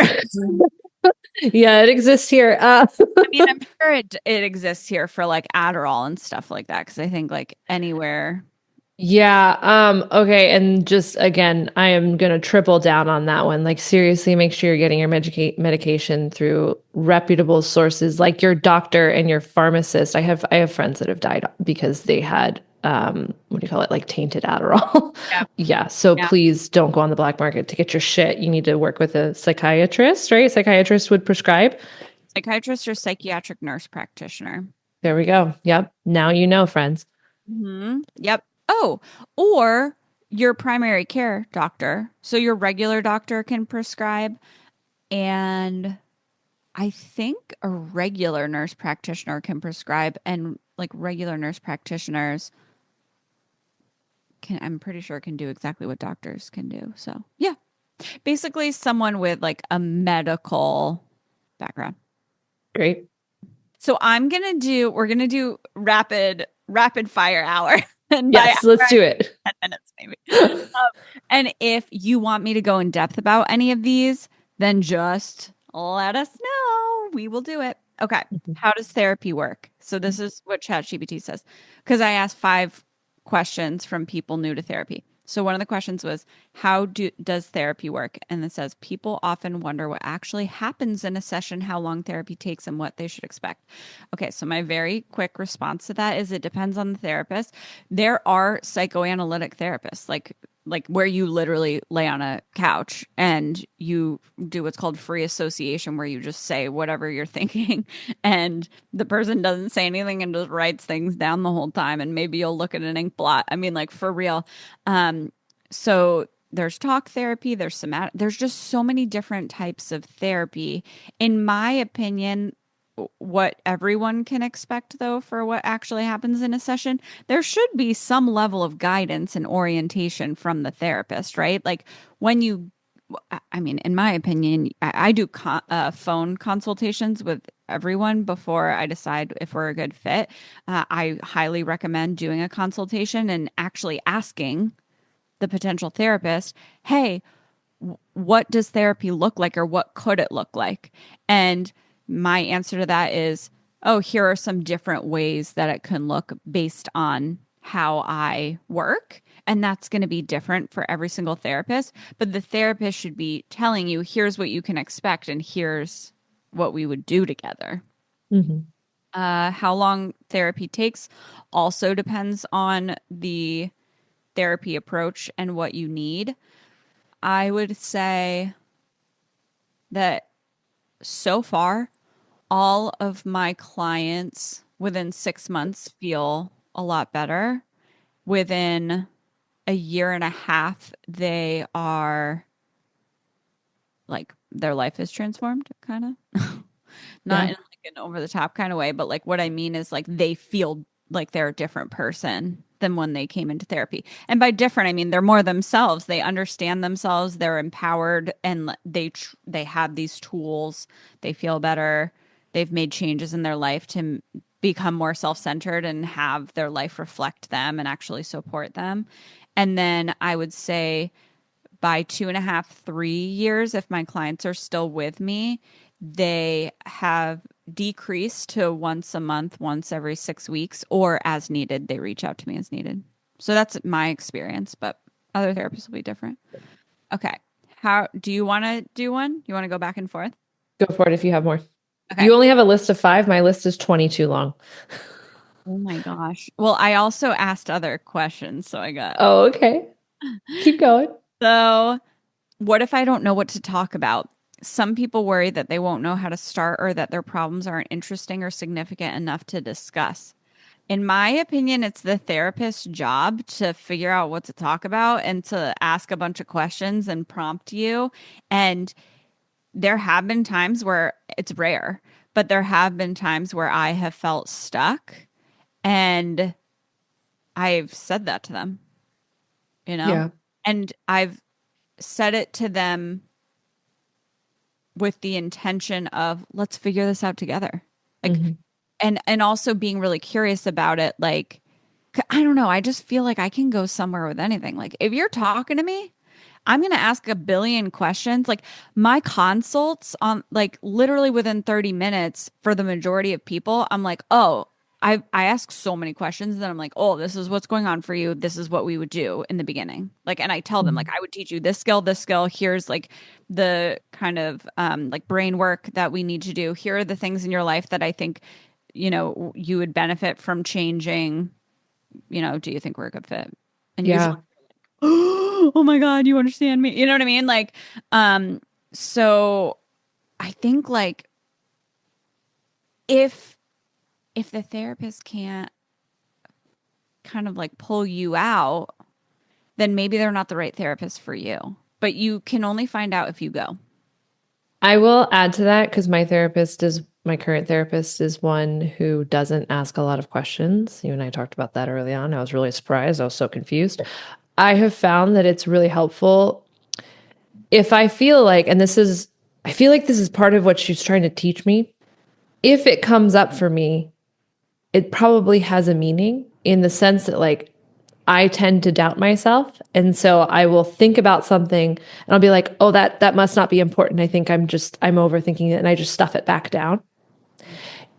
Yeah, it exists here. I mean, I'm sure it exists here for like Adderall and stuff like that. Cause I think like anywhere. Yeah, okay, and just again, I am gonna triple down on that one. Like seriously, make sure you're getting your medication through reputable sources like your doctor and your pharmacist. I have friends that have died because they had what do you call it? Like tainted Adderall. Yeah. Yeah, so Yeah. please don't go on the black market to get your shit. You need to work with a psychiatrist, right? Psychiatrist would prescribe. Psychiatrist or psychiatric nurse practitioner. There we go. Yep. Now you know, friends. Yep. Oh, or your primary care doctor. So your regular doctor can prescribe. And I think a regular nurse practitioner can prescribe. And like regular nurse practitioners I'm pretty sure can do exactly what doctors can do. So yeah, basically someone with like a medical background. Great. So we're gonna do rapid fire hour. And by Yes, let's hour, do it. 10 minutes maybe. And if you want me to go in depth about any of these, then just let us know. We will do it. Okay. How does therapy work? So this is what ChatGPT says. Because I asked 5 questions from people new to therapy. So one of the questions was, does therapy work? And it says people often wonder what actually happens in a session, how long therapy takes, and what they should expect. Okay, so my very quick response to that is it depends on the therapist. There are psychoanalytic therapists, like where you literally lay on a couch and you do what's called free association, where you just say whatever you're thinking and the person doesn't say anything and just writes things down the whole time, and maybe you'll look at an ink blot. I mean, like for real. So there's talk therapy, there's somatic, there's just so many different types of therapy. In my opinion, what everyone can expect though for what actually happens in a session, there should be some level of guidance and orientation from the therapist, right? Like when you I mean, in my opinion, I do phone consultations with everyone before I decide if we're a good fit. I highly recommend doing a consultation and actually asking the potential therapist, hey, what does therapy look like, or what could it look like? And my answer to that is, oh, here are some different ways that it can look based on how I work. And that's going to be different for every single therapist. But the therapist should be telling you, here's what you can expect, and here's what we would do together. Mm-hmm. How long therapy takes also depends on the therapy approach and what you need. I would say that so far, all of my clients within 6 months feel a lot better. Within a year and a half, they are like their life is transformed, kind of. Not Yeah. in like an over the top kind of way, but like what I mean is like they feel like they're a different person than when they came into therapy. And by different, I mean they're more themselves. They understand themselves. They're empowered, and they have these tools. They feel better. They've made changes in their life to become more self-centered and have their life reflect them and actually support them. And then I would say by 2.5, 3 years, if my clients are still with me, they have decreased to once a month, once every 6 weeks, or as needed. They reach out to me as needed. So that's my experience, but other therapists will be different. Okay. How do you want to do one? You want to go back and forth? Go for it if you have more. Okay. You only have a list of 5. My list is 22 long. Oh my gosh. Well, I also asked other questions, so I got. Oh, okay. Keep going. So, what if I don't know what to talk about? Some people worry that they won't know how to start or that their problems aren't interesting or significant enough to discuss. In my opinion, it's the therapist's job to figure out what to talk about and to ask a bunch of questions and prompt you. And there have been times where it's rare, but there have been times where I have felt stuck and I've said that to them, you know? Yeah. And I've said it to them with the intention of let's figure this out together. Like Hmm. and also being really curious about it like I don't know, I just feel like I can go somewhere with anything. Like if you're talking to me, I'm going to ask a billion questions. Like my consults on like literally within 30 minutes for the majority of people, I'm like, "Oh, I ask so many questions and then I'm like, "Oh, this is what's going on for you. This is what we would do in the beginning." Like and I tell them like I would teach you this skill. Here's like the kind of like brain work that we need to do. Here are the things in your life that I think you would benefit from changing. Do you think we're a good fit? And usually Yeah. oh my God, you understand me. You know what I mean? Like, so I think like if if the therapist can't kind of like pull you out, then maybe they're not the right therapist for you. But you can only find out if you go. I will add to that because my current therapist is one who doesn't ask a lot of questions. You and I talked about that early on. I was really surprised. I was so confused. I have found that it's really helpful if I feel like, I feel like this is part of what she's trying to teach me. If it comes up for me, it probably has a meaning in the sense that, like, I tend to doubt myself. And so I will think about something and I'll be like, oh, that must not be important. I think I'm overthinking it and I just stuff it back down.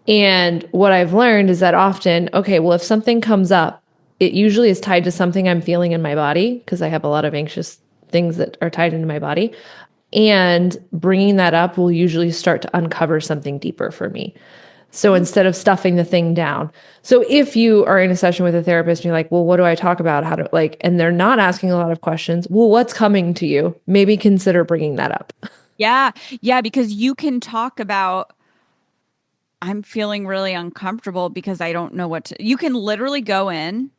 And what I've learned is that often, okay, well, if something comes up, it usually is tied to something I'm feeling in my body because I have a lot of anxious things that are tied into my body. And bringing that up will usually start to uncover something deeper for me. So instead of stuffing the thing down. So if you are in a session with a therapist and you're like, well, what do I talk about? How to like, and they're not asking a lot of questions. Well, what's coming to you? Maybe consider bringing that up. Yeah. Yeah. Because you can talk about, I'm feeling really uncomfortable because I don't know what to, you can literally go in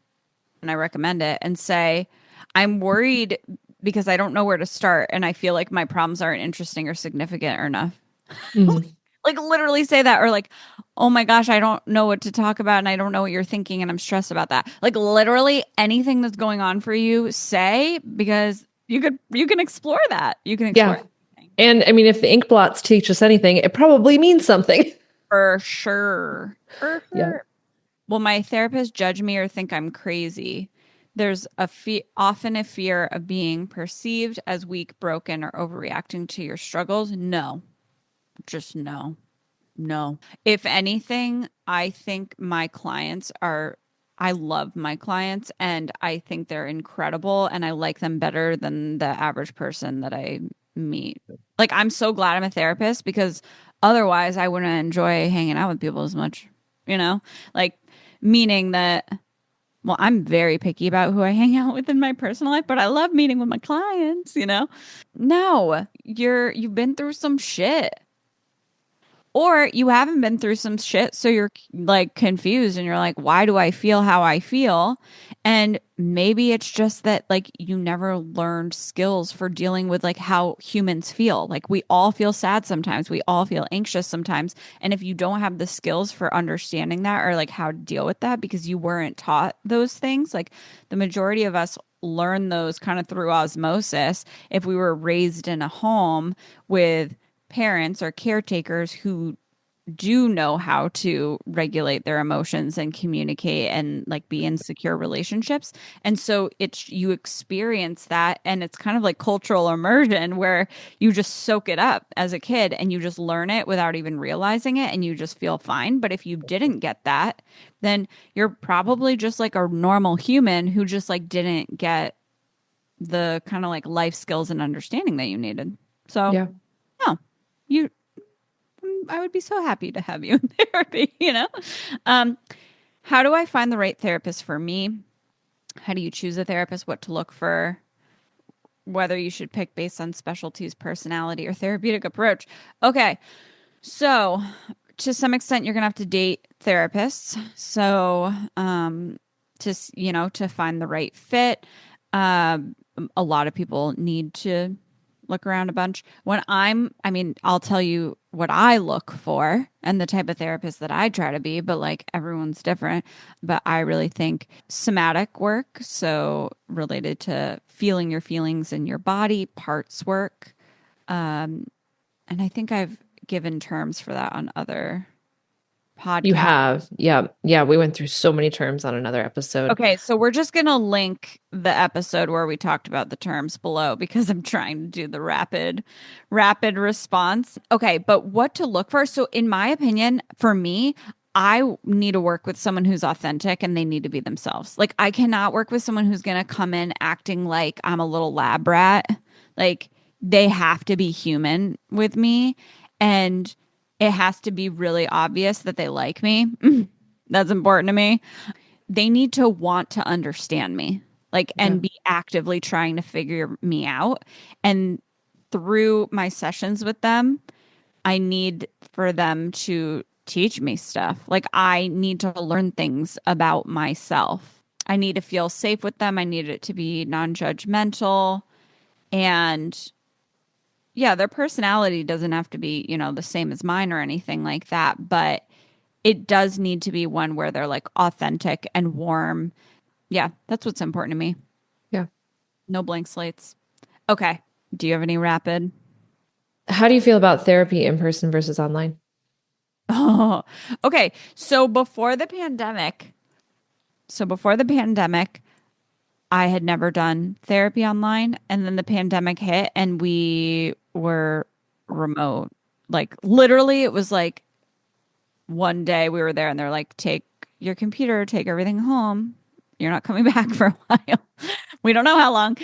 and I recommend it and say, I'm worried because I don't know where to start and I feel like my problems aren't interesting or significant enough. Mhm. Like literally say that or like, oh my gosh, I don't know what to talk about and I don't know what you're thinking and I'm stressed about that. Like literally anything that's going on for you, say because you can explore that. You can explore Yeah. anything. And I mean, if the ink blots teach us anything, it probably means something. For sure. For Yep. sure. Will my therapist judge me or think I'm crazy? There's often a fear of being perceived as weak, broken, or overreacting to your struggles. No, just no. No. If anything, I think I love my clients and I think they're incredible and I like them better than the average person that I meet. Like, I'm so glad I'm a therapist because otherwise I wouldn't enjoy hanging out with people as much, you know? Like, meaning that, well, I'm very picky about who I hang out with in my personal life, but I love meeting with my clients. No, you've been through some shit. Or you haven't been through some shit, so you're like confused and you're like, why do I feel how I feel? And maybe it's just that like you never learned skills for dealing with like how humans feel. Like we all feel sad sometimes, we all feel anxious sometimes. And if you don't have the skills for understanding that or like how to deal with that because you weren't taught those things, like the majority of us learn those kind of through osmosis if we were raised in a home with parents or caretakers who do know how to regulate their emotions and communicate and like be in secure relationships. And so it's you experience that and it's kind of like cultural immersion where you just soak it up as a kid and you just learn it without even realizing it and you just feel fine. But if you didn't get that, then you're probably just like a normal human who just like didn't get the kind of like life skills and understanding that you needed. So Yeah. no, you. I would be so happy to have you in therapy. Um, how do I find the right therapist for me? How do you choose a therapist? What to look for? Whether you should pick based on specialties, personality, or therapeutic approach. Okay. So, to some extent, you're going to have to date therapists. So, to find the right fit, um, a lot of people need to look around a bunch. I mean, I'll tell you what I look for and the type of therapist that I try to be, but like everyone's different. But I really think somatic work, so related to feeling your feelings in your body, parts work. Um, and I think I've given terms for that on other You podcasts. have. Yeah. Yeah. We went through so many terms on another episode. Okay, so we're just going to link the episode where we talked about the terms below because I'm trying to do the rapid response. Okay, but what to look for? So in my opinion, for me, I need to work with someone who's authentic and they need to be themselves. Like I cannot work with someone who's going to come in acting like I'm a little lab rat. Like they have to be human with me and it has to be really obvious that they like me. That's important to me. They need to want to understand me, like, Okay. and be actively trying to figure me out. And through my sessions with them, I need for them to teach me stuff. Like, I need to learn things about myself. I need to feel safe with them. I need it to be non judgmental. And yeah, their personality doesn't have to be, the same as mine or anything like that. But it does need to be one where they're like authentic and warm. Yeah, that's what's important to me. Yeah. No blank slates. Okay. Do you have any rapid? How do you feel about therapy in person versus online? Oh, okay. So before the pandemic, I had never done therapy online. And then the pandemic hit and we were remote. Like literally, it was like one day we were there and they're like, take your computer, take everything home. You're not coming back for a while. We don't know how long.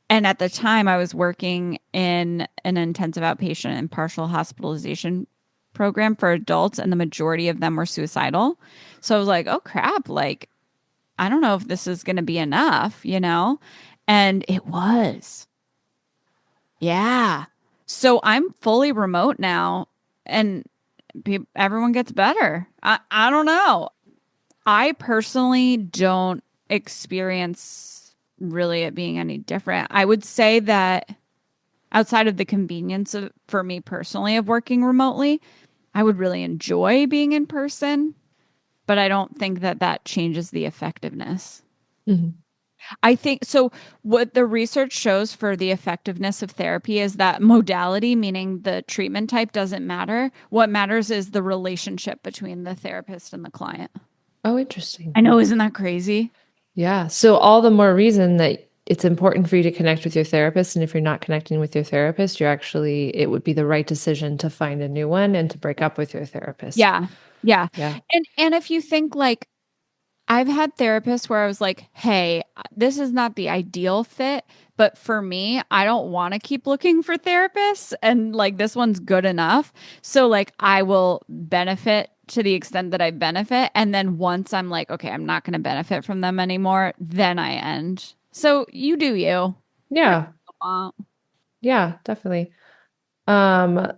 And at the time, I was working in an intensive outpatient and partial hospitalization program for adults, and the majority of them were suicidal. So I was like, oh crap, like, I don't know if this is going to be enough. And it was. Yeah. So I'm fully remote now, and everyone gets better. I don't know. I personally don't experience really it being any different. I would say that outside of the convenience of, for me personally, of working remotely, I would really enjoy being in person, but I don't think that that changes the effectiveness. Mhm. I think so. What the research shows for the effectiveness of therapy is that modality, meaning the treatment type, doesn't matter. What matters is the relationship between the therapist and the client. Oh, interesting. I know, isn't that crazy? Yeah. So all the more reason that it's important for you to connect with your therapist. And if you're not connecting with your therapist, it would be the right decision to find a new one and to break up with your therapist. Yeah. Yeah. Yeah. And if you think like I've had therapists where I was like, "Hey, this is not the ideal fit, but for me, I don't want to keep looking for therapists and like this one's good enough." So like I will benefit to the extent that I benefit and then once I'm like, "Okay, I'm not going to benefit from them anymore," then I end. So you do you. Whatever Yeah. you want. Yeah, definitely.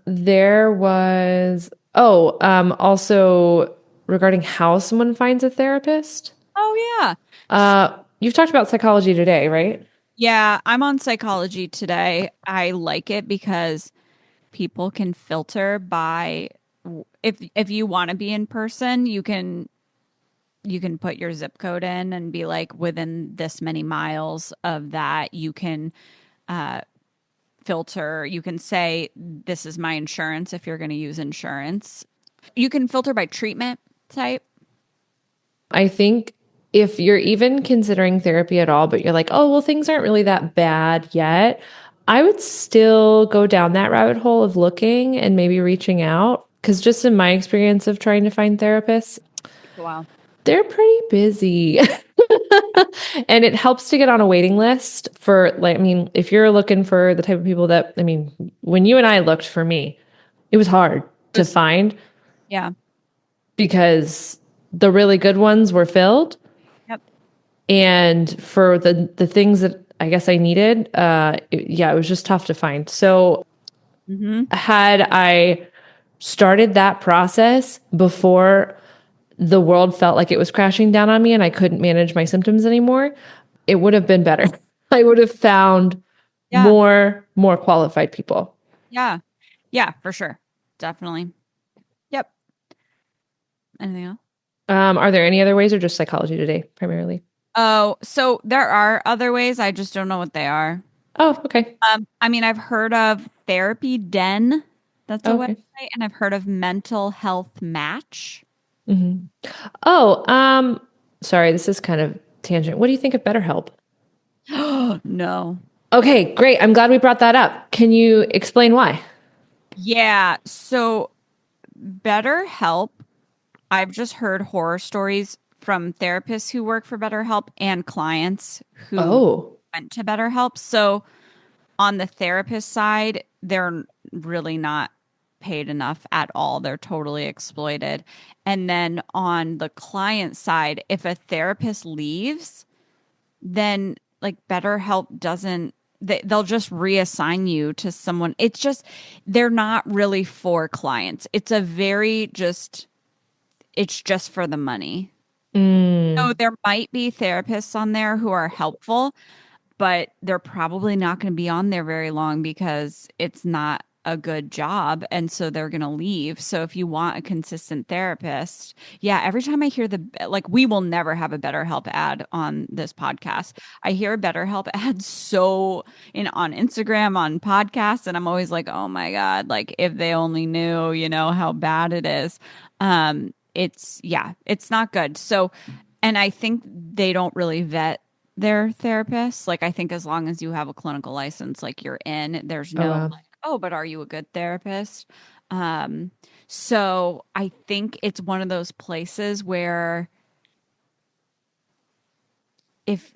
There was, also regarding how someone finds a therapist. Oh yeah. You've talked about Psychology Today, right? Yeah, I'm on Psychology Today. I like it because people can filter by if you want to be in person, you can put your zip code in and be like within this many miles of that. You can uh filter, you can say this is my insurance if you're going to use insurance. You can filter by treatment type. I think if you're even considering therapy at all, but you're like, oh, well, things aren't really that bad yet, I would still go down that rabbit hole of looking and maybe reaching out. Because just in my experience of trying to find therapists, Wow. they're pretty busy. And it helps to get on a waiting list for, like, I mean, if you're looking for the type of people that, I mean, when you and I looked for me, it was hard to find Yeah. because the really good ones were filled. Yep. And for the things that I guess I needed, yeah, it was just tough to find. So Mm-hmm. had I started that process before the world felt like it was crashing down on me and I couldn't manage my symptoms anymore, it would have been better. I would have found Yeah. more qualified people. Yeah. Yeah, for sure. Definitely. Yep. Anything else? Are there any other ways or just Psychology Today primarily? Oh, so there are other ways. I just don't know what they are. Oh, okay. I mean, I've heard of Therapy Den. That's a Okay. website, and I've heard of Mental Health Match. Hmm. Oh, sorry, this is kind of tangent. What do you think of BetterHelp? No. Okay, great. I'm glad we brought that up. Can you explain why? Yeah. So BetterHelp, I've just heard horror stories from therapists who work for BetterHelp and clients who Oh. went to BetterHelp. So on the therapist side, they're really not paid enough at all. They're totally exploited. And then on the client side, if a therapist leaves, then like BetterHelp doesn't they'll just reassign you to someone. It's just they're not really for clients. It's a very just it's just for the money. So Mm, there might be therapists on there who are helpful, but they're probably not going to be on there very long because it's not a good job. And so they're going to leave. So if you want a consistent therapist, yeah, every time I hear we will never have a BetterHelp ad on this podcast. I hear a BetterHelp ad on Instagram, on podcasts, and I'm always like, oh my God, like if they only knew, how bad it is. It's not good. So, and I think they don't really vet their therapists. Like I think as long as you have a clinical license, like you're in, there's oh, no wow. like, oh, but are you a good therapist? Um, so I think it's one of those places where if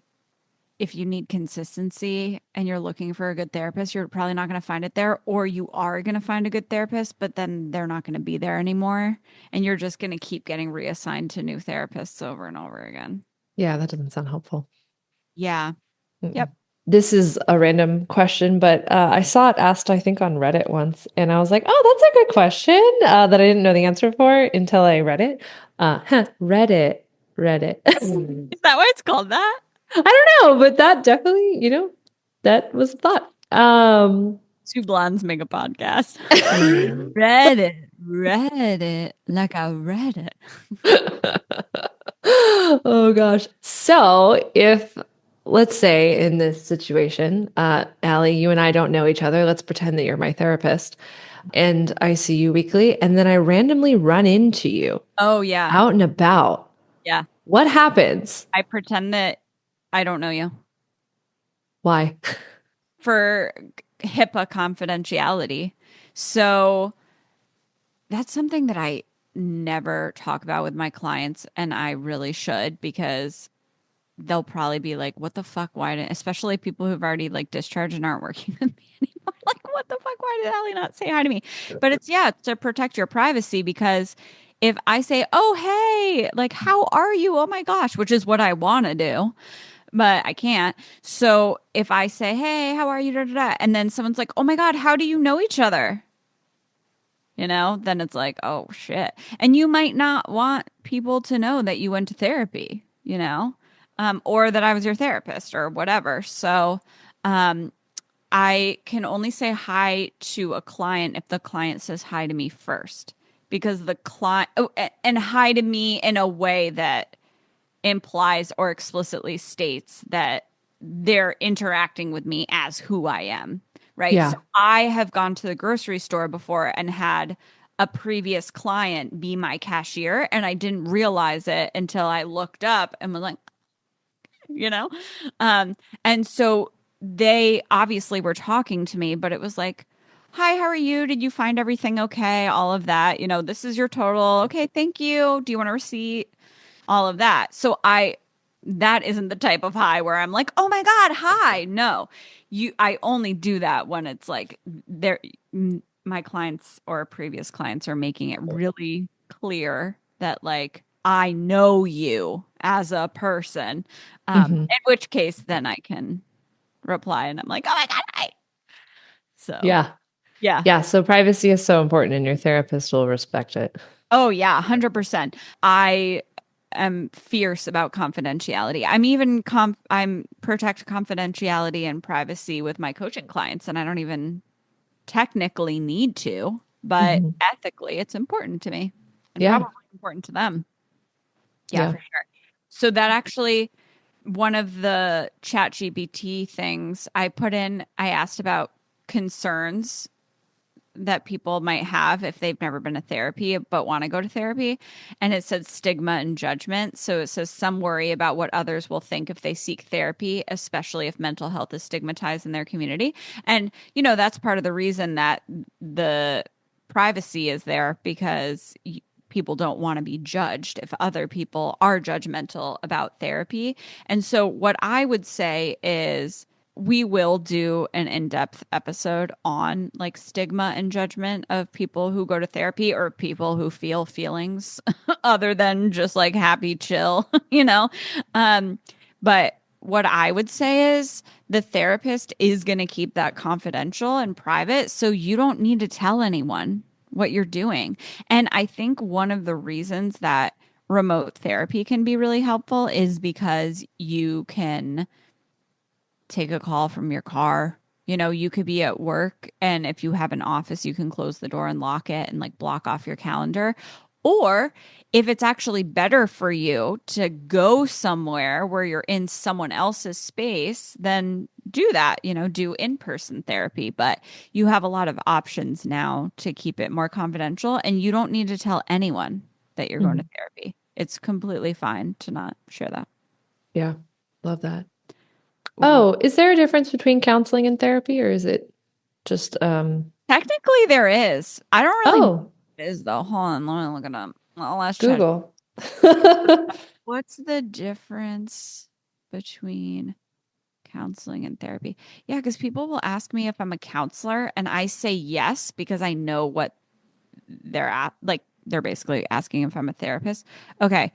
if you need consistency and you're looking for a good therapist, you're probably not going to find it there, or you are going to find a good therapist, but then they're not going to be there anymore. And you're just going to keep getting reassigned to new therapists over and over again. Yeah, that doesn't sound helpful. Yeah. Mm-mm. Yep. This is a random question, but I saw it asked, I think, on Reddit once, and I was like, "Oh, that's a good question," that I didn't know the answer for until I read it. Reddit, Reddit. Is that why it's called that? I don't know, but that definitely, that was a thought. Two blondes make a podcast. Reddit, Reddit, like I read it. Oh gosh. So if let's say in this situation, Allie, you and I don't know each other. Let's pretend that you're my therapist and I see you weekly, and then I randomly run into you Oh yeah, out and about. yeah. What happens? I pretend that I don't know you Why? for HIPAA confidentiality. So that's something that I never talk about with my clients, and I really should because they'll probably be like, "What the fuck? Why didn't?" Especially people who've already like discharged and aren't working with me anymore. Like, what the fuck? Why did Allie not say hi to me? But it's to protect your privacy because if I say, "Oh hey, like how are you?" Oh my gosh, which is what I want to do, but I can't. So if I say, "Hey, how are you?" Da, da, da, and then someone's like, "Oh my God, how do you know each other?" Then it's like, oh shit. And you might not want people to know that you went to therapy, or that I was your therapist or whatever. So, um, I can only say hi to a client if the client says hi to me first, because the client, and hi to me in a way that implies or explicitly states that they're interacting with me as who I am, right? Yeah. So I have gone to the grocery store before and had a previous client be my cashier, and I didn't realize it until I looked up and was like, you know? Um, and so they obviously were talking to me, but it was like, hi, how are you? Did you find everything okay? All of that. This is your total. Okay, thank you. Do you want a receipt? All of that. So that isn't the type of high where I'm like, oh my God, hi. No, I only do that when it's like my clients or previous clients are making it really clear that like I know you as a person. Hmm. In which case then I can reply and I'm like, oh my God, hi. So Yeah. yeah. Yeah. So privacy is so important and your therapist will respect it. Oh yeah, 100%. I am fierce about confidentiality. I'm protect confidentiality and privacy with my coaching clients, and I don't even technically need to, but Hmm. ethically it's important to me and Yeah. probably important to them. Yeah, Yeah. for sure. So that actually one of the chat GPT things I asked about concerns that people might have if they've never been to therapy but want to go to therapy. And it said stigma and judgment. So it says some worry about what others will think if they seek therapy, especially if mental health is stigmatized in their community. And, that's part of the reason that the privacy is there because people don't want to be judged if other people are judgmental about therapy. And so what I would say is, we will do an in-depth episode on like stigma and judgment of people who go to therapy or people who feel feelings other than just like happy chill, you know. Um but what I would say is the therapist is going to keep that confidential and private, so you don't need to tell anyone what you're doing. And I think one of the reasons that remote therapy can be really helpful is because you can take a call from your car. You could be at work, and if you have an office, you can close the door and lock it and like block off your calendar. Or if it's actually better for you to go somewhere where you're in someone else's space, then do that, do in-person therapy. But you have a lot of options now to keep it more confidential, and you don't need to tell anyone that you're going to Mhm. therapy. It's completely fine to not share that. Yeah. Love that. Ooh. Oh, is there a difference between counseling and therapy, or is it just Technically, there is. I don't really know oh, what it is though. Hold on, let me look it up. Well, let's chat. Google. What's the difference between counseling and therapy? Yeah, because people will ask me if I'm a counselor, and I say yes because I know what they're at. Like they're basically asking if I'm a therapist. Okay.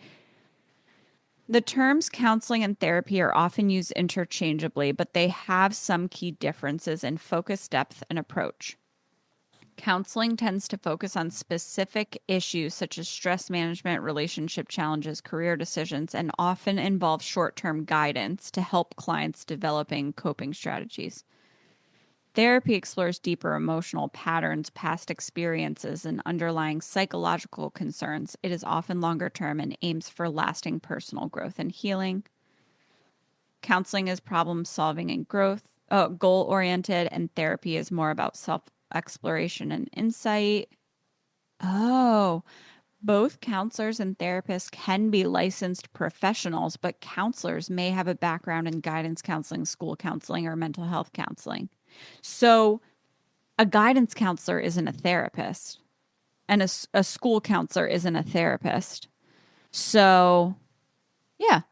The terms counseling and therapy are often used interchangeably, but they have some key differences in focus, depth, and approach. Counseling tends to focus on specific issues such as stress management, relationship challenges, career decisions, and often involves short term guidance to help clients developing coping strategies. Therapy explores deeper emotional patterns, past experiences, and underlying psychological concerns. It is often longer term and aims for lasting personal growth and healing. Counseling is problem solving and growth, goal oriented, and therapy is more about self exploration and insight. Oh, both counselors and therapists can be licensed professionals, but counselors may have a background in guidance counseling, school counseling, or mental health counseling. So, a guidance counselor isn't a therapist, and a school counselor isn't a therapist. So, yeah,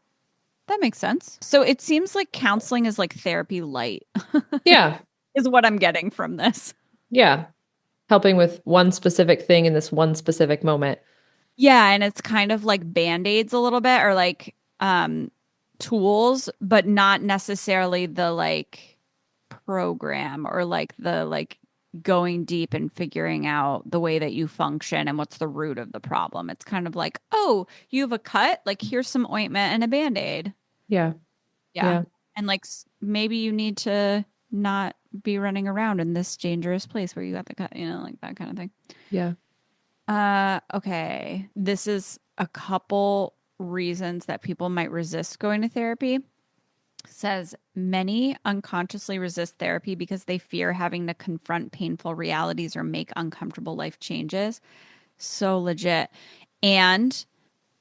that makes sense. So, it seems like counseling is like therapy light, Yeah. is what I'm getting from this. Yeah. Helping with one specific thing in this one specific moment. Yeah, and it's kind of like band-aids a little bit or like tools, but not necessarily the like program or like the like going deep and figuring out the way that you function and what's the root of the problem. It's kind of like, oh, you have a cut, like here's some ointment and a band-aid. Yeah. Yeah. Yeah. And like maybe you need to not be running around in this dangerous place where you got the cut, like that kind of thing. Yeah. Okay. This is a couple reasons that people might resist going to therapy. Says many unconsciously resist therapy because they fear having to confront painful realities or make uncomfortable life changes. So legit. And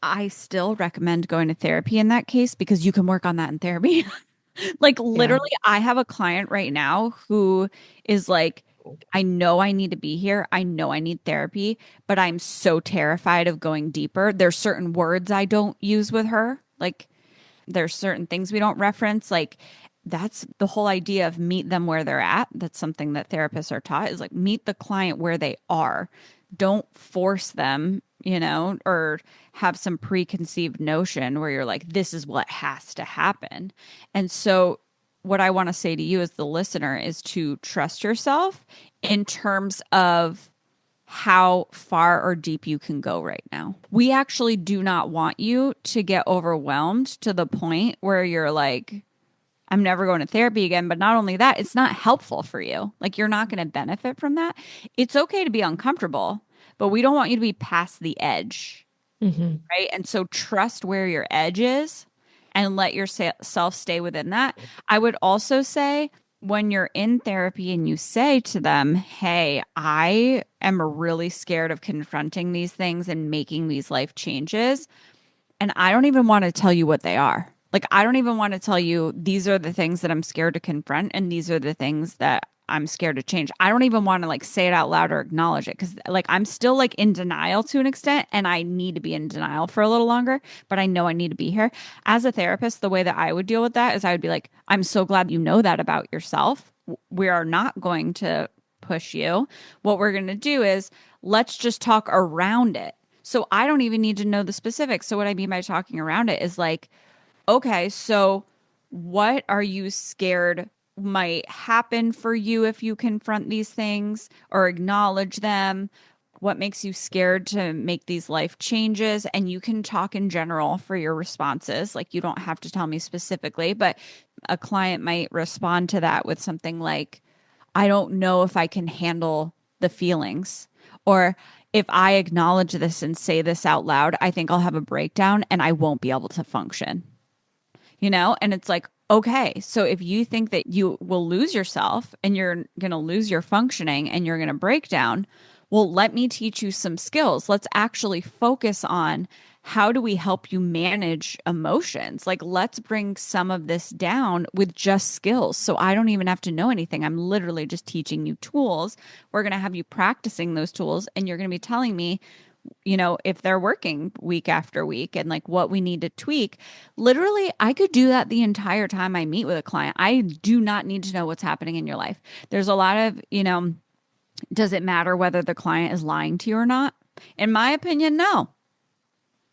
I still recommend going to therapy in that case because you can work on that in therapy. Like Yeah. literally, I have a client right now who is like, I know I need to be here. I know I need therapy, but I'm so terrified of going deeper. There's certain words I don't use with her. Like there's certain things we don't reference. Like that's the whole idea of meet them where they're at. That's something that therapists are taught is like meet the client where they are. Don't force them, or have some preconceived notion where you're like, this is what has to happen. And so, what I want to say to you as the listener is to trust yourself in terms of how far or deep you can go right now. We actually do not want you to get overwhelmed to the point where you're like, I'm never going to therapy again. But not only that, it's not helpful for you. Like, you're not going to benefit from that. It's okay to be uncomfortable, but we don't want you to be past the edge, Hmm. right? And so trust where your edge is and let yourself stay within that. I would also say when you're in therapy and you say to them, hey, I am really scared of confronting these things and making these life changes, and I don't even want to tell you what they are. Like, I don't even want to tell you these are the things that I'm scared to confront and these are the things that I'm scared to change. I don't even want to like say it out loud or acknowledge it, because like I'm still like in denial to an extent, and I need to be in denial for a little longer, but I know I need to be here. As a therapist, the way that I would deal with that is I would be like, I'm so glad you know that about yourself. We are not going to push you. What we're going to do is let's just talk around it. So I don't even need to know the specifics. So what I mean by talking around it is like, okay, so what are you scared might happen for you if you confront these things or acknowledge them? What makes you scared to make these life changes? And you can talk in general for your responses. Like, you don't have to tell me specifically, but a client might respond to that with something like, I don't know if I can handle the feelings. Or if I acknowledge this and say this out loud, I think I'll have a breakdown and I won't be able to function. And it's like, okay, so if you think that you will lose yourself and you're going to lose your functioning and you're going to break down, well, let me teach you some skills. Let's actually focus on how do we help you manage emotions? Like, let's bring some of this down with just skills. So I don't even have to know anything. I'm literally just teaching you tools. We're going to have you practicing those tools, and you're going to be telling me, if they're working week after week and like what we need to tweak. Literally, I could do that the entire time I meet with a client. I do not need to know what's happening in your life. There's a lot of, does it matter whether the client is lying to you or not? In my opinion, no.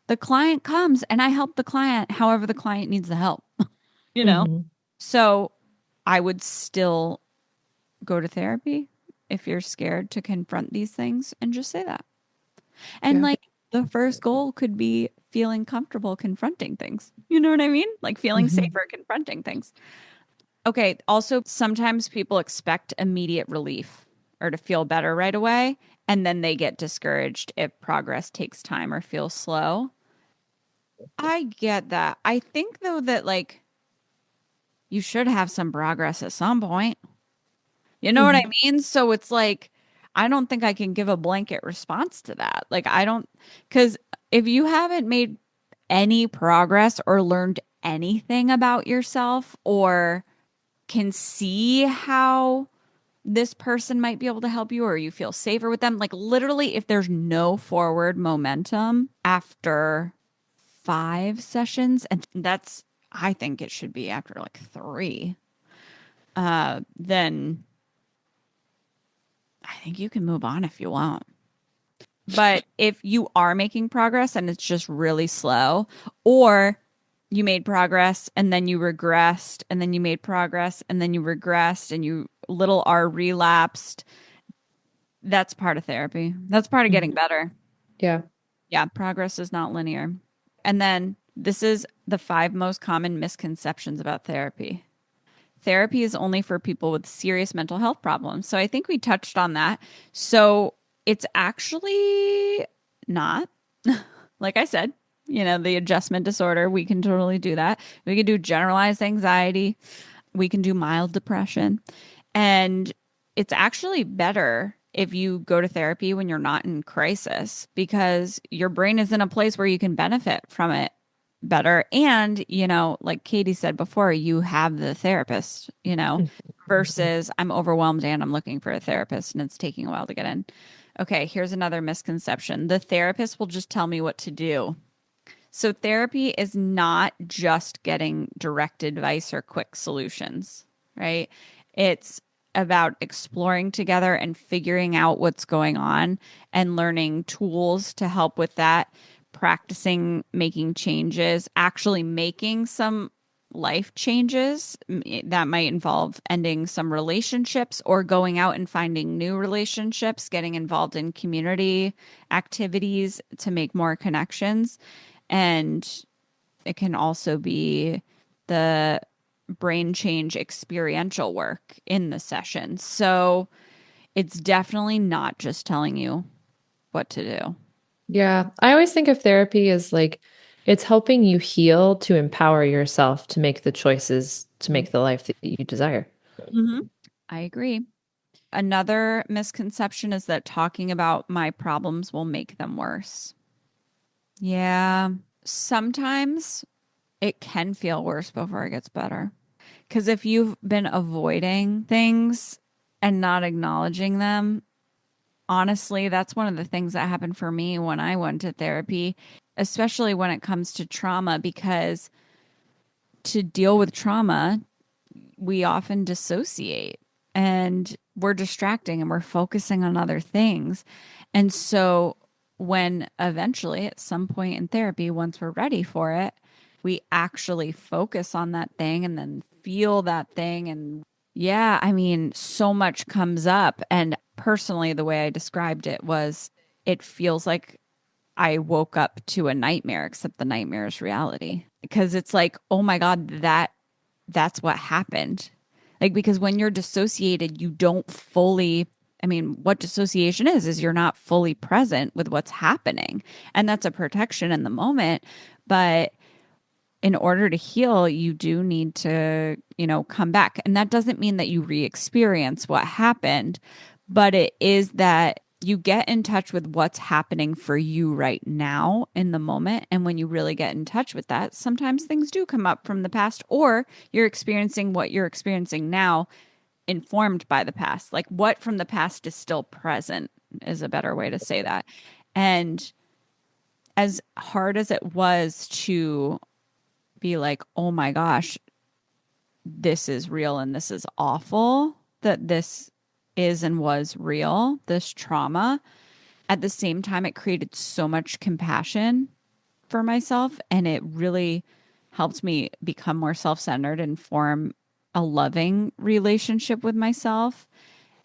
The client comes and I help the client however the client needs the help, you know? Hmm. So I would still go to therapy if you're scared to confront these things, and just say that. And Yeah. like the first goal could be feeling comfortable confronting things. You know what I mean? Like feeling Hmm. safer confronting things. Okay. Also, sometimes people expect immediate relief or to feel better right away. And then they get discouraged if progress takes time or feels slow. I get that. I think, though, that like you should have some progress at some point. You know what I Hmm. mean? So it's like, I don't think I can give a blanket response to that. Like, I don't, because if you haven't made any progress or learned anything about yourself or can see how this person might be able to help you or you feel safer with them, like, literally, if there's no forward momentum after 5 sessions, and I think it should be after like three, then I think you can move on if you want. But if you are making progress and it's just really slow, or you made progress and then you regressed, and then you made progress and then you regressed, and you little r relapsed, that's part of therapy. That's part of getting Hmm. better. Yeah. Yeah, progress is not linear. And then this is the 5 most common misconceptions about therapy. Therapy is only for people with serious mental health problems. So I think we touched on that. So it's actually not. Like I said, the adjustment disorder, we can totally do that. We can do generalized anxiety, we can do mild depression. And it's actually better if you go to therapy when you're not in crisis, because your brain is in a place where you can benefit from it better. And, like Katie said before, you have the therapist, Mhm. versus I'm overwhelmed and I'm looking for a therapist and it's taking a while to get in. Okay, here's another misconception. The therapist will just tell me what to do. So therapy is not just getting direct advice or quick solutions, right? It's about exploring together and figuring out what's going on and learning tools to help with that, practicing making changes, actually making some life changes that might involve ending some relationships or going out and finding new relationships, getting involved in community activities to make more connections. And it can also be the brain change experiential work in the session. So it's definitely not just telling you what to do. Yeah. I always think of therapy as like it's helping you heal to empower yourself to make the choices to make the life that you desire. Mm-hmm. I agree. Another misconception is that talking about my problems will make them worse. Yeah, sometimes it can feel worse before it gets better. Because if you've been avoiding things and not acknowledging them, honestly, that's one of the things that happened for me when I went to therapy, especially when it comes to trauma, because to deal with trauma, we often dissociate and we're distracting and we're focusing on other things. And so, when eventually, at some point in therapy, once we're ready for it, we actually focus on that thing and then feel that thing. And yeah, I mean, so much comes up. And personally, the way I described it was it feels like I woke up to a nightmare, except the nightmare is reality. Because it's like, oh my God, that's what happened. Like, because when you're dissociated, you don't fully, I mean, what dissociation is you're not fully present with what's happening. And that's a protection in the moment. But in order to heal, you do need to, come back. And that doesn't mean that you re experience what happened, but it is that you get in touch with what's happening for you right now in the moment. And when you really get in touch with that, sometimes things do come up from the past, or you're experiencing what you're experiencing now, informed by the past. Like what from the past is still present, is a better way to say that. And as hard as it was to be like, oh my gosh, this is real and this is awful, that this is and was real, this trauma. At the same time, it created so much compassion for myself, and it really helped me become more self centered and form a loving relationship with myself.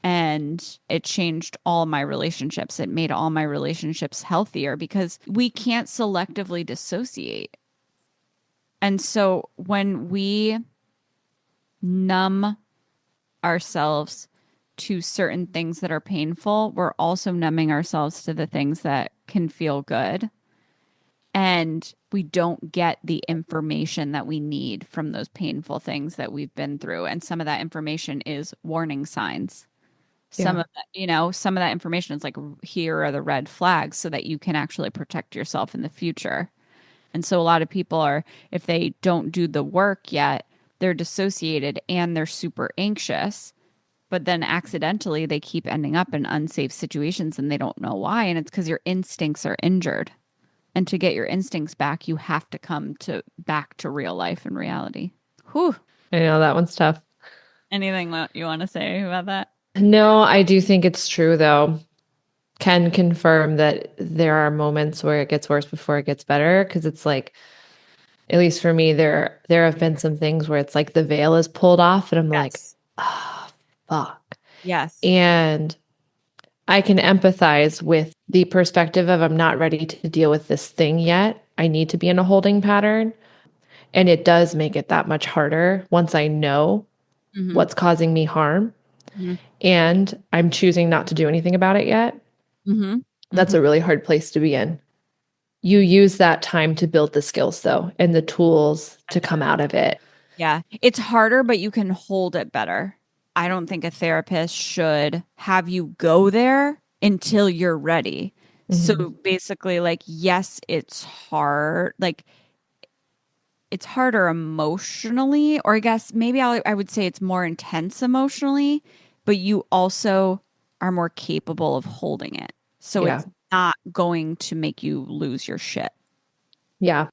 And it changed all my relationships. It made all my relationships healthier because we can't selectively dissociate. And so when we numb ourselves to certain things that are painful, we're also numbing ourselves to the things that can feel good. And we don't get the information that we need from those painful things that we've been through. And some of that information is warning signs. Some Yeah. of that, some of that information is like, here are the red flags so that you can actually protect yourself in the future. And so a lot of people are, if they don't do the work yet, they're dissociated and they're super anxious, but then accidentally they keep ending up in unsafe situations and they don't know why. And it's because your instincts are injured. And to get your instincts back, you have to come to back to real life and reality. Whew. I know that one's tough. Anything that you want to say about that? No, I do think it's true though. Can confirm that there are moments where it gets worse before it gets better because it's like at least for me there have been some things where it's like the veil is pulled off and I'm like, Yes. oh, fuck. Yes. And I can empathize with the perspective of I'm not ready to deal with this thing yet. I need to be in a holding pattern. And it does make it that much harder once I know Mm-hmm. what's causing me harm Mm-hmm. and I'm choosing not to do anything about it yet. Mm-hmm. That's Mm-hmm. a really hard place to be in. You use that time to build the skills, though, and the tools to come out of it. Yeah. It's harder, but you can hold it better. I don't think a therapist should have you go there until you're ready. So Mhm. basically, like, yes, it's hard. Like, it's harder emotionally, or I guess maybe I would say it's more intense emotionally, but you also are more capable of holding it. So Yeah. it's not going to make you lose your shit. Yeah.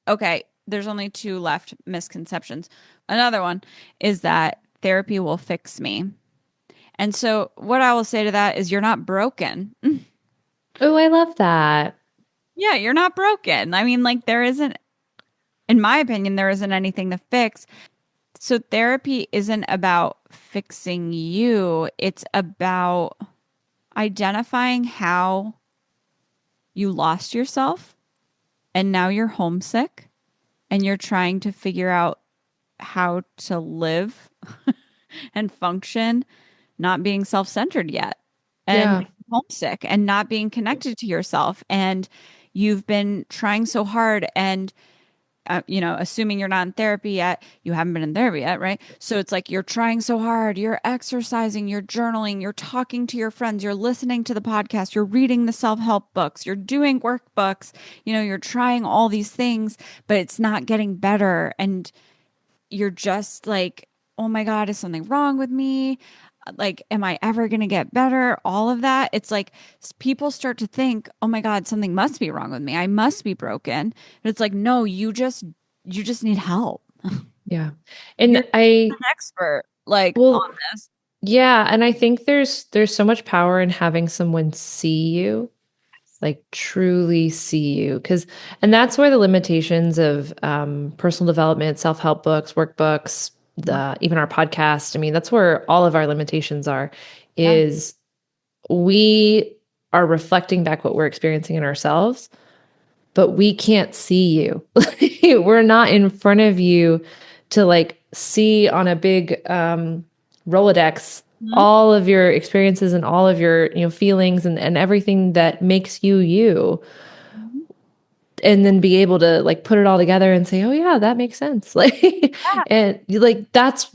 Okay, there's only two left misconceptions. Another one is that therapy will fix me. And so what I will say to that is you're not broken. Oh, I love that. Yeah, you're not broken. I mean, like there isn't, in my opinion, there isn't anything to fix. So therapy isn't about fixing you. It's about identifying how you lost yourself and now you're homesick and you're trying to figure out how to live and function, not being self centered yet and Yeah. being homesick and not being connected to yourself. And you've been trying so hard and assuming you're not in therapy yet, you haven't been in therapy yet, right? So it's like you're trying so hard, you're exercising, you're journaling, you're talking to your friends, you're listening to the podcast, you're reading the self help books, you're doing workbooks, you're trying all these things, but it's not getting better. And you're just like, oh my God, is something wrong with me? Like, am I ever going to get better? All of that. It's like people start to think, oh my God, something must be wrong with me. I must be broken. But it's like, no, you just need help. Yeah. You're And I, an expert like on well, this. yeah, and I think there's so much power in having someone see you, like truly see you. And that's where the limitations of personal development, self-help books, workbooks, Mhm. the even our podcast, I mean, that's where all of our limitations are, Yeah. is we are reflecting back what we're experiencing in ourselves, but we can't see you. We're not in front of you to like see on a big Rolodex Mhm. all of your experiences and all of your, feelings and everything that makes you you, Mhm. and then be able to like put it all together and say, oh yeah, that makes sense. Like, Yeah. and like that's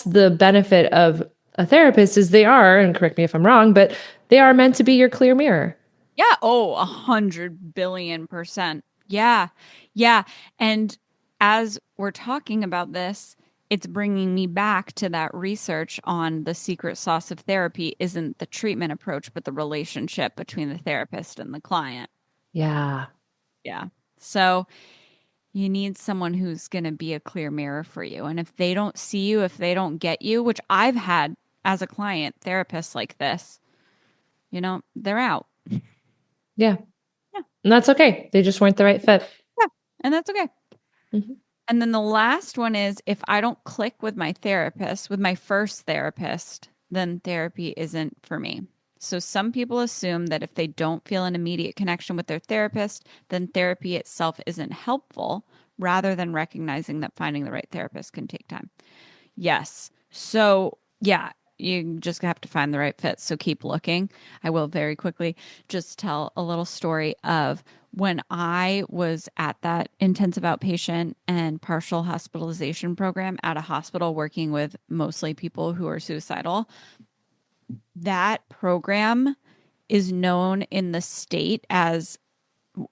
the benefit of a therapist, is they are, and correct me if I'm wrong, but they are meant to be your clear mirror. Yeah. Oh, 100 billion%. Yeah. Yeah. And as we're talking about this, it's bringing me back to that research on the secret sauce of therapy isn't the treatment approach, but the relationship between the therapist and the client. Yeah. Yeah. So you need someone who's going to be a clear mirror for you. And if they don't see you, if they don't get you, which I've had as a client, therapists like this, they're out. Yeah. Yeah. And that's okay. They just weren't the right fit. Yeah. And that's okay. Mhm. And then the last one is if I don't click with my therapist, with my first therapist, then therapy isn't for me. So some people assume that if they don't feel an immediate connection with their therapist, then therapy itself isn't helpful, rather than recognizing that finding the right therapist can take time. Yes. So, yeah, you just have to find the right fit. So keep looking. I will very quickly just tell a little story of when I was at that intensive outpatient and partial hospitalization program at a hospital working with mostly people who are suicidal. That program is known in the state as,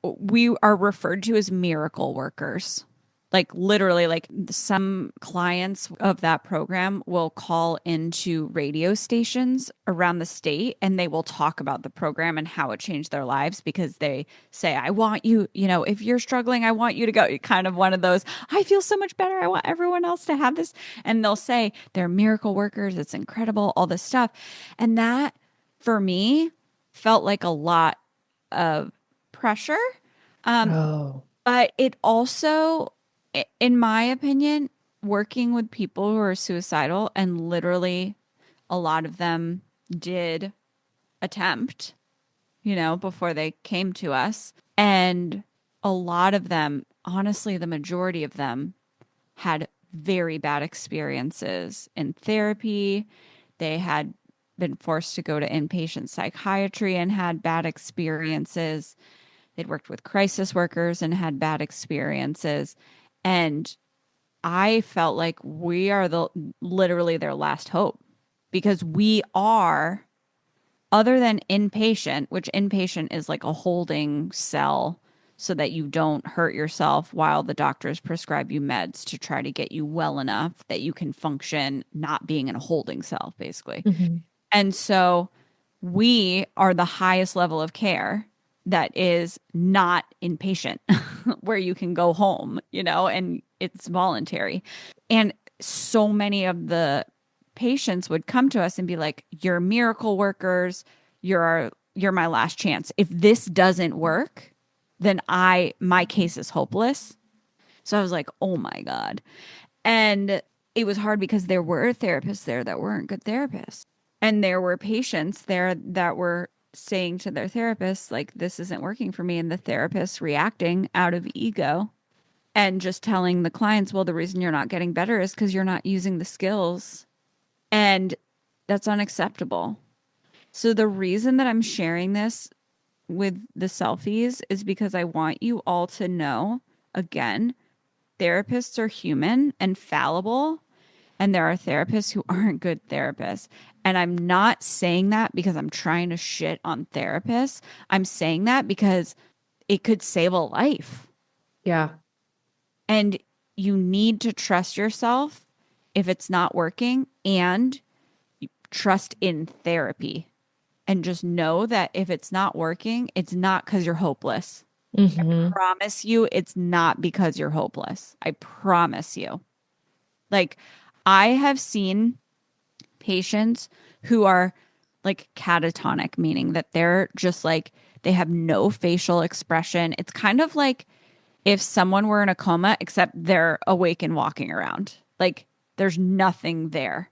we are referred to as miracle workers. Like literally, like some clients of that program will call into radio stations around the state and they will talk about the program and how it changed their lives because they say, I want you, if you're struggling, I want you to go. Kind of one of those, I feel so much better. I want everyone else to have this. And they'll say they're miracle workers. It's incredible, all this stuff. And that for me felt like a lot of pressure. Um, Oh. but it also, in my opinion, working with people who are suicidal, and literally a lot of them did attempt, before they came to us. And a lot of them, honestly, the majority of them had very bad experiences in therapy. They had been forced to go to inpatient psychiatry and had bad experiences. They'd worked with crisis workers and had bad experiences. And I felt like we are literally their last hope because we are, other than inpatient, which inpatient is like a holding cell so that you don't hurt yourself while the doctors prescribe you meds to try to get you well enough that you can function not being in a holding cell, basically. Mhm. And so we are the highest level of care that is not inpatient, where you can go home, and it's voluntary. And so many of the patients would come to us and be like, "You're miracle workers. You're my last chance. If this doesn't work, then my case is hopeless." So I was like, "Oh my God." And it was hard because there were therapists there that weren't good therapists. And there were patients there that were saying to their therapist, like, this isn't working for me. And the therapist reacting out of ego and just telling the clients, well, the reason you're not getting better is because you're not using the skills. And that's unacceptable. So the reason that I'm sharing this with the selfies is because I want you all to know, again, therapists are human and fallible, and there are therapists who aren't good therapists. And I'm not saying that because I'm trying to shit on therapists. I'm saying that because it could save a life. Yeah. And you need to trust yourself if it's not working, and trust in therapy. And just know that if it's not working, it's not because you're hopeless. Hmm. Promise you, it's not because you're hopeless. I promise you. Like, I have seen patients who are like catatonic, meaning that they're just like, they have no facial expression. It's kind of like if someone were in a coma, except they're awake and walking around. Like, there's nothing there.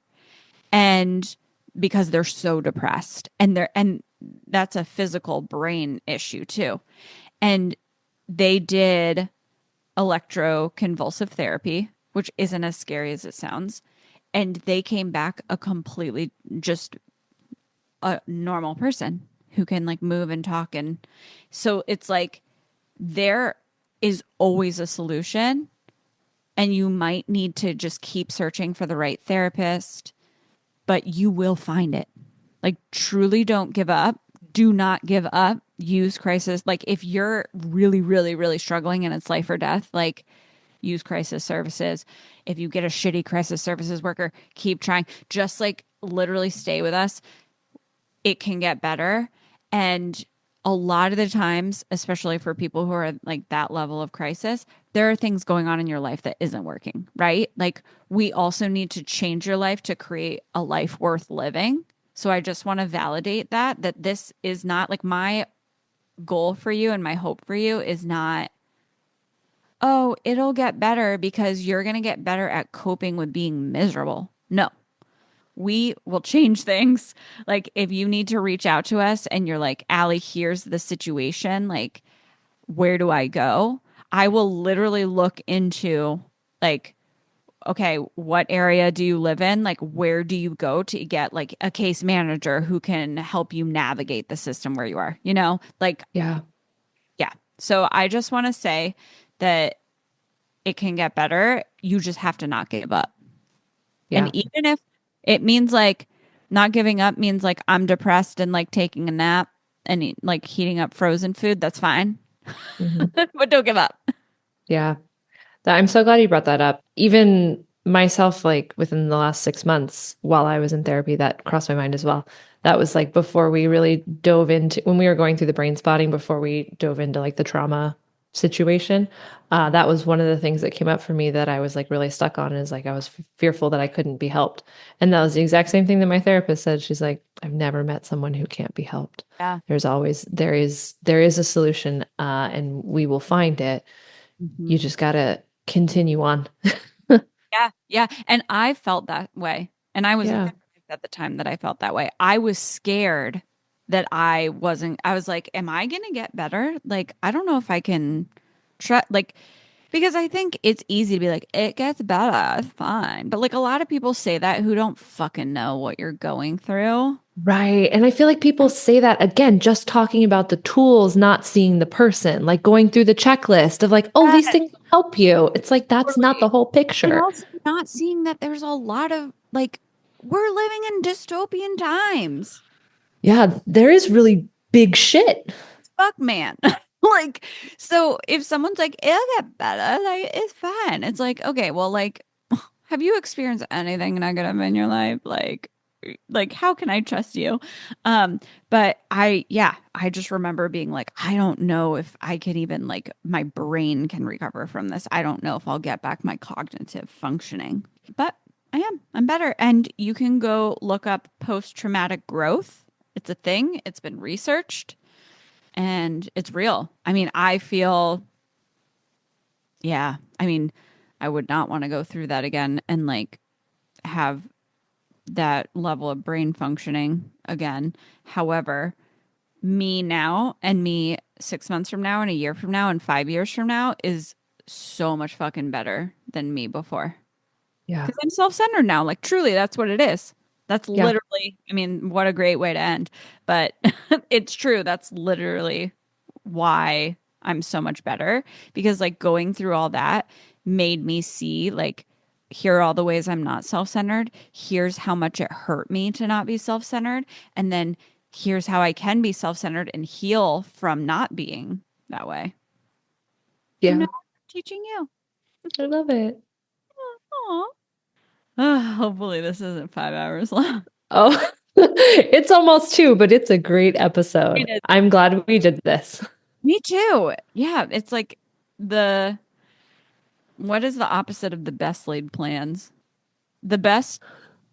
And because they're so depressed, and that's a physical brain issue too. And they did electroconvulsive therapy, which isn't as scary as it sounds. And they came back a completely just a normal person who can like move and talk. And so it's like there is always a solution, and you might need to just keep searching for the right therapist, but you will find it. Like, truly don't give up. Do not give up. Use crisis. Like, if you're really, really, really struggling and it's life or death, like, use crisis services. If you get a shitty crisis services worker, keep trying. Just like literally stay with us. It can get better. And a lot of the times, especially for people who are like that level of crisis, there are things going on in your life that isn't working, right? Like, we also need to change your life to create a life worth living. So I just want to validate that this is not like my goal for you, and my hope for you is not, oh, it'll get better because you're going to get better at coping with being miserable. No, we will change things. Like, if you need to reach out to us and you're like, Allie, here's the situation, like, where do I go? I will literally look into, like, okay, what area do you live in? Like, where do you go to get like a case manager who can help you navigate the system where you are, Like, Yeah. yeah. So I just want to say that it can get better. You just have to not give up. And Yeah. even if it means like not giving up means like I'm depressed and like taking a nap and like heating up frozen food, that's fine. Hmm. But don't give up. Yeah. I'm so glad you brought that up. Even myself, like within the last 6 months while I was in therapy, that crossed my mind as well. That was like before we really dove into, when we were going through the brain spotting, before we dove into like the trauma situation. That was one of the things that came up for me that I was like really stuck on, is like I was fearful that I couldn't be helped. And that was the exact same thing that my therapist said. She's like, I've never met someone who can't be helped. Yeah. There is a solution, and we will find it. Mhm. You just gotta continue on. Yeah. Yeah. And I felt that way. And I was very Yeah. at the time that I felt that way. I was scared that I was like, am I going to get better? Like, I don't know if I can try, like, because I think it's easy to be like, it gets better, it's fine. But like, a lot of people say that who don't fucking know what you're going through. Right. And I feel like people say that again, just talking about the tools, not seeing the person, like going through the checklist of like, oh, these Yes, things help you. It's like, that's not the totally. whole And picture. also not seeing that there's a lot of like, we're living in dystopian times. Yeah. There is really big shit. Fuck, man. Like, so if someone's like, it'll get better, like, it's fine. It's like, okay, well, like, have you experienced anything negative in your life? Like, how can I trust you? But I just remember being like, I don't know if I can even, like, my brain can recover from this. I don't know if I'll get back my cognitive functioning. But I am. I'm better. And you can go look up post-traumatic growth. It's a thing. It's been researched and it's real. I mean, I feel, yeah. I mean, I would not want to go through that again and like have that level of brain functioning again. However, me now and me 6 months from now and a year from now and 5 years from now is so much fucking better than me before. Yeah. Because I'm self-centered now. Like truly, that's what it is. That's Yeah. literally, I mean, what a great way to end. But it's true. That's literally why I'm so much better. Because like going through all that made me see like here are all the ways I'm not self-centered. Here's how much it hurt me to not be self-centered. And then here's how I can be self-centered and heal from not being that way. So now Yeah. I'm teaching you. I love it. Aw. Hopefully this isn't 5 hours long. Oh, it's almost 2, but it's a great It episode. is. I'm glad we did this. Me too. Yeah, it's like the what is the opposite of the best laid plans? The best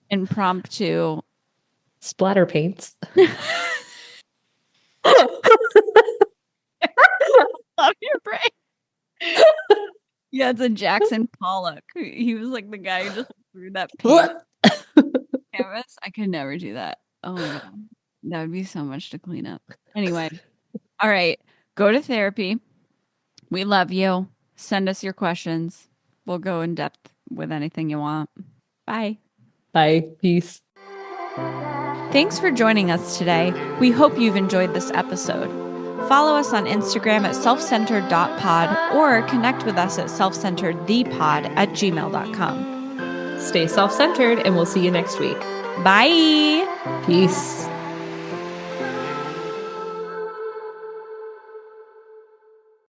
impromptu. Splatter paints. Love your brain. Yeah, it's a Jackson Pollock. He was like the guy who just threw that paint canvas. I could never do that. Oh my God. That would be so much to clean up. Anyway, all right. Go to therapy. We love you. Send us your questions. We'll go in depth with anything you want. Bye. Bye. Peace. Thanks for joining us today. We hope you've enjoyed this episode. Follow us on Instagram at selfcentered.pod or connect with us at selfcenteredthepod@gmail.com. Stay self-centered, and we'll see you next week. Bye. Peace.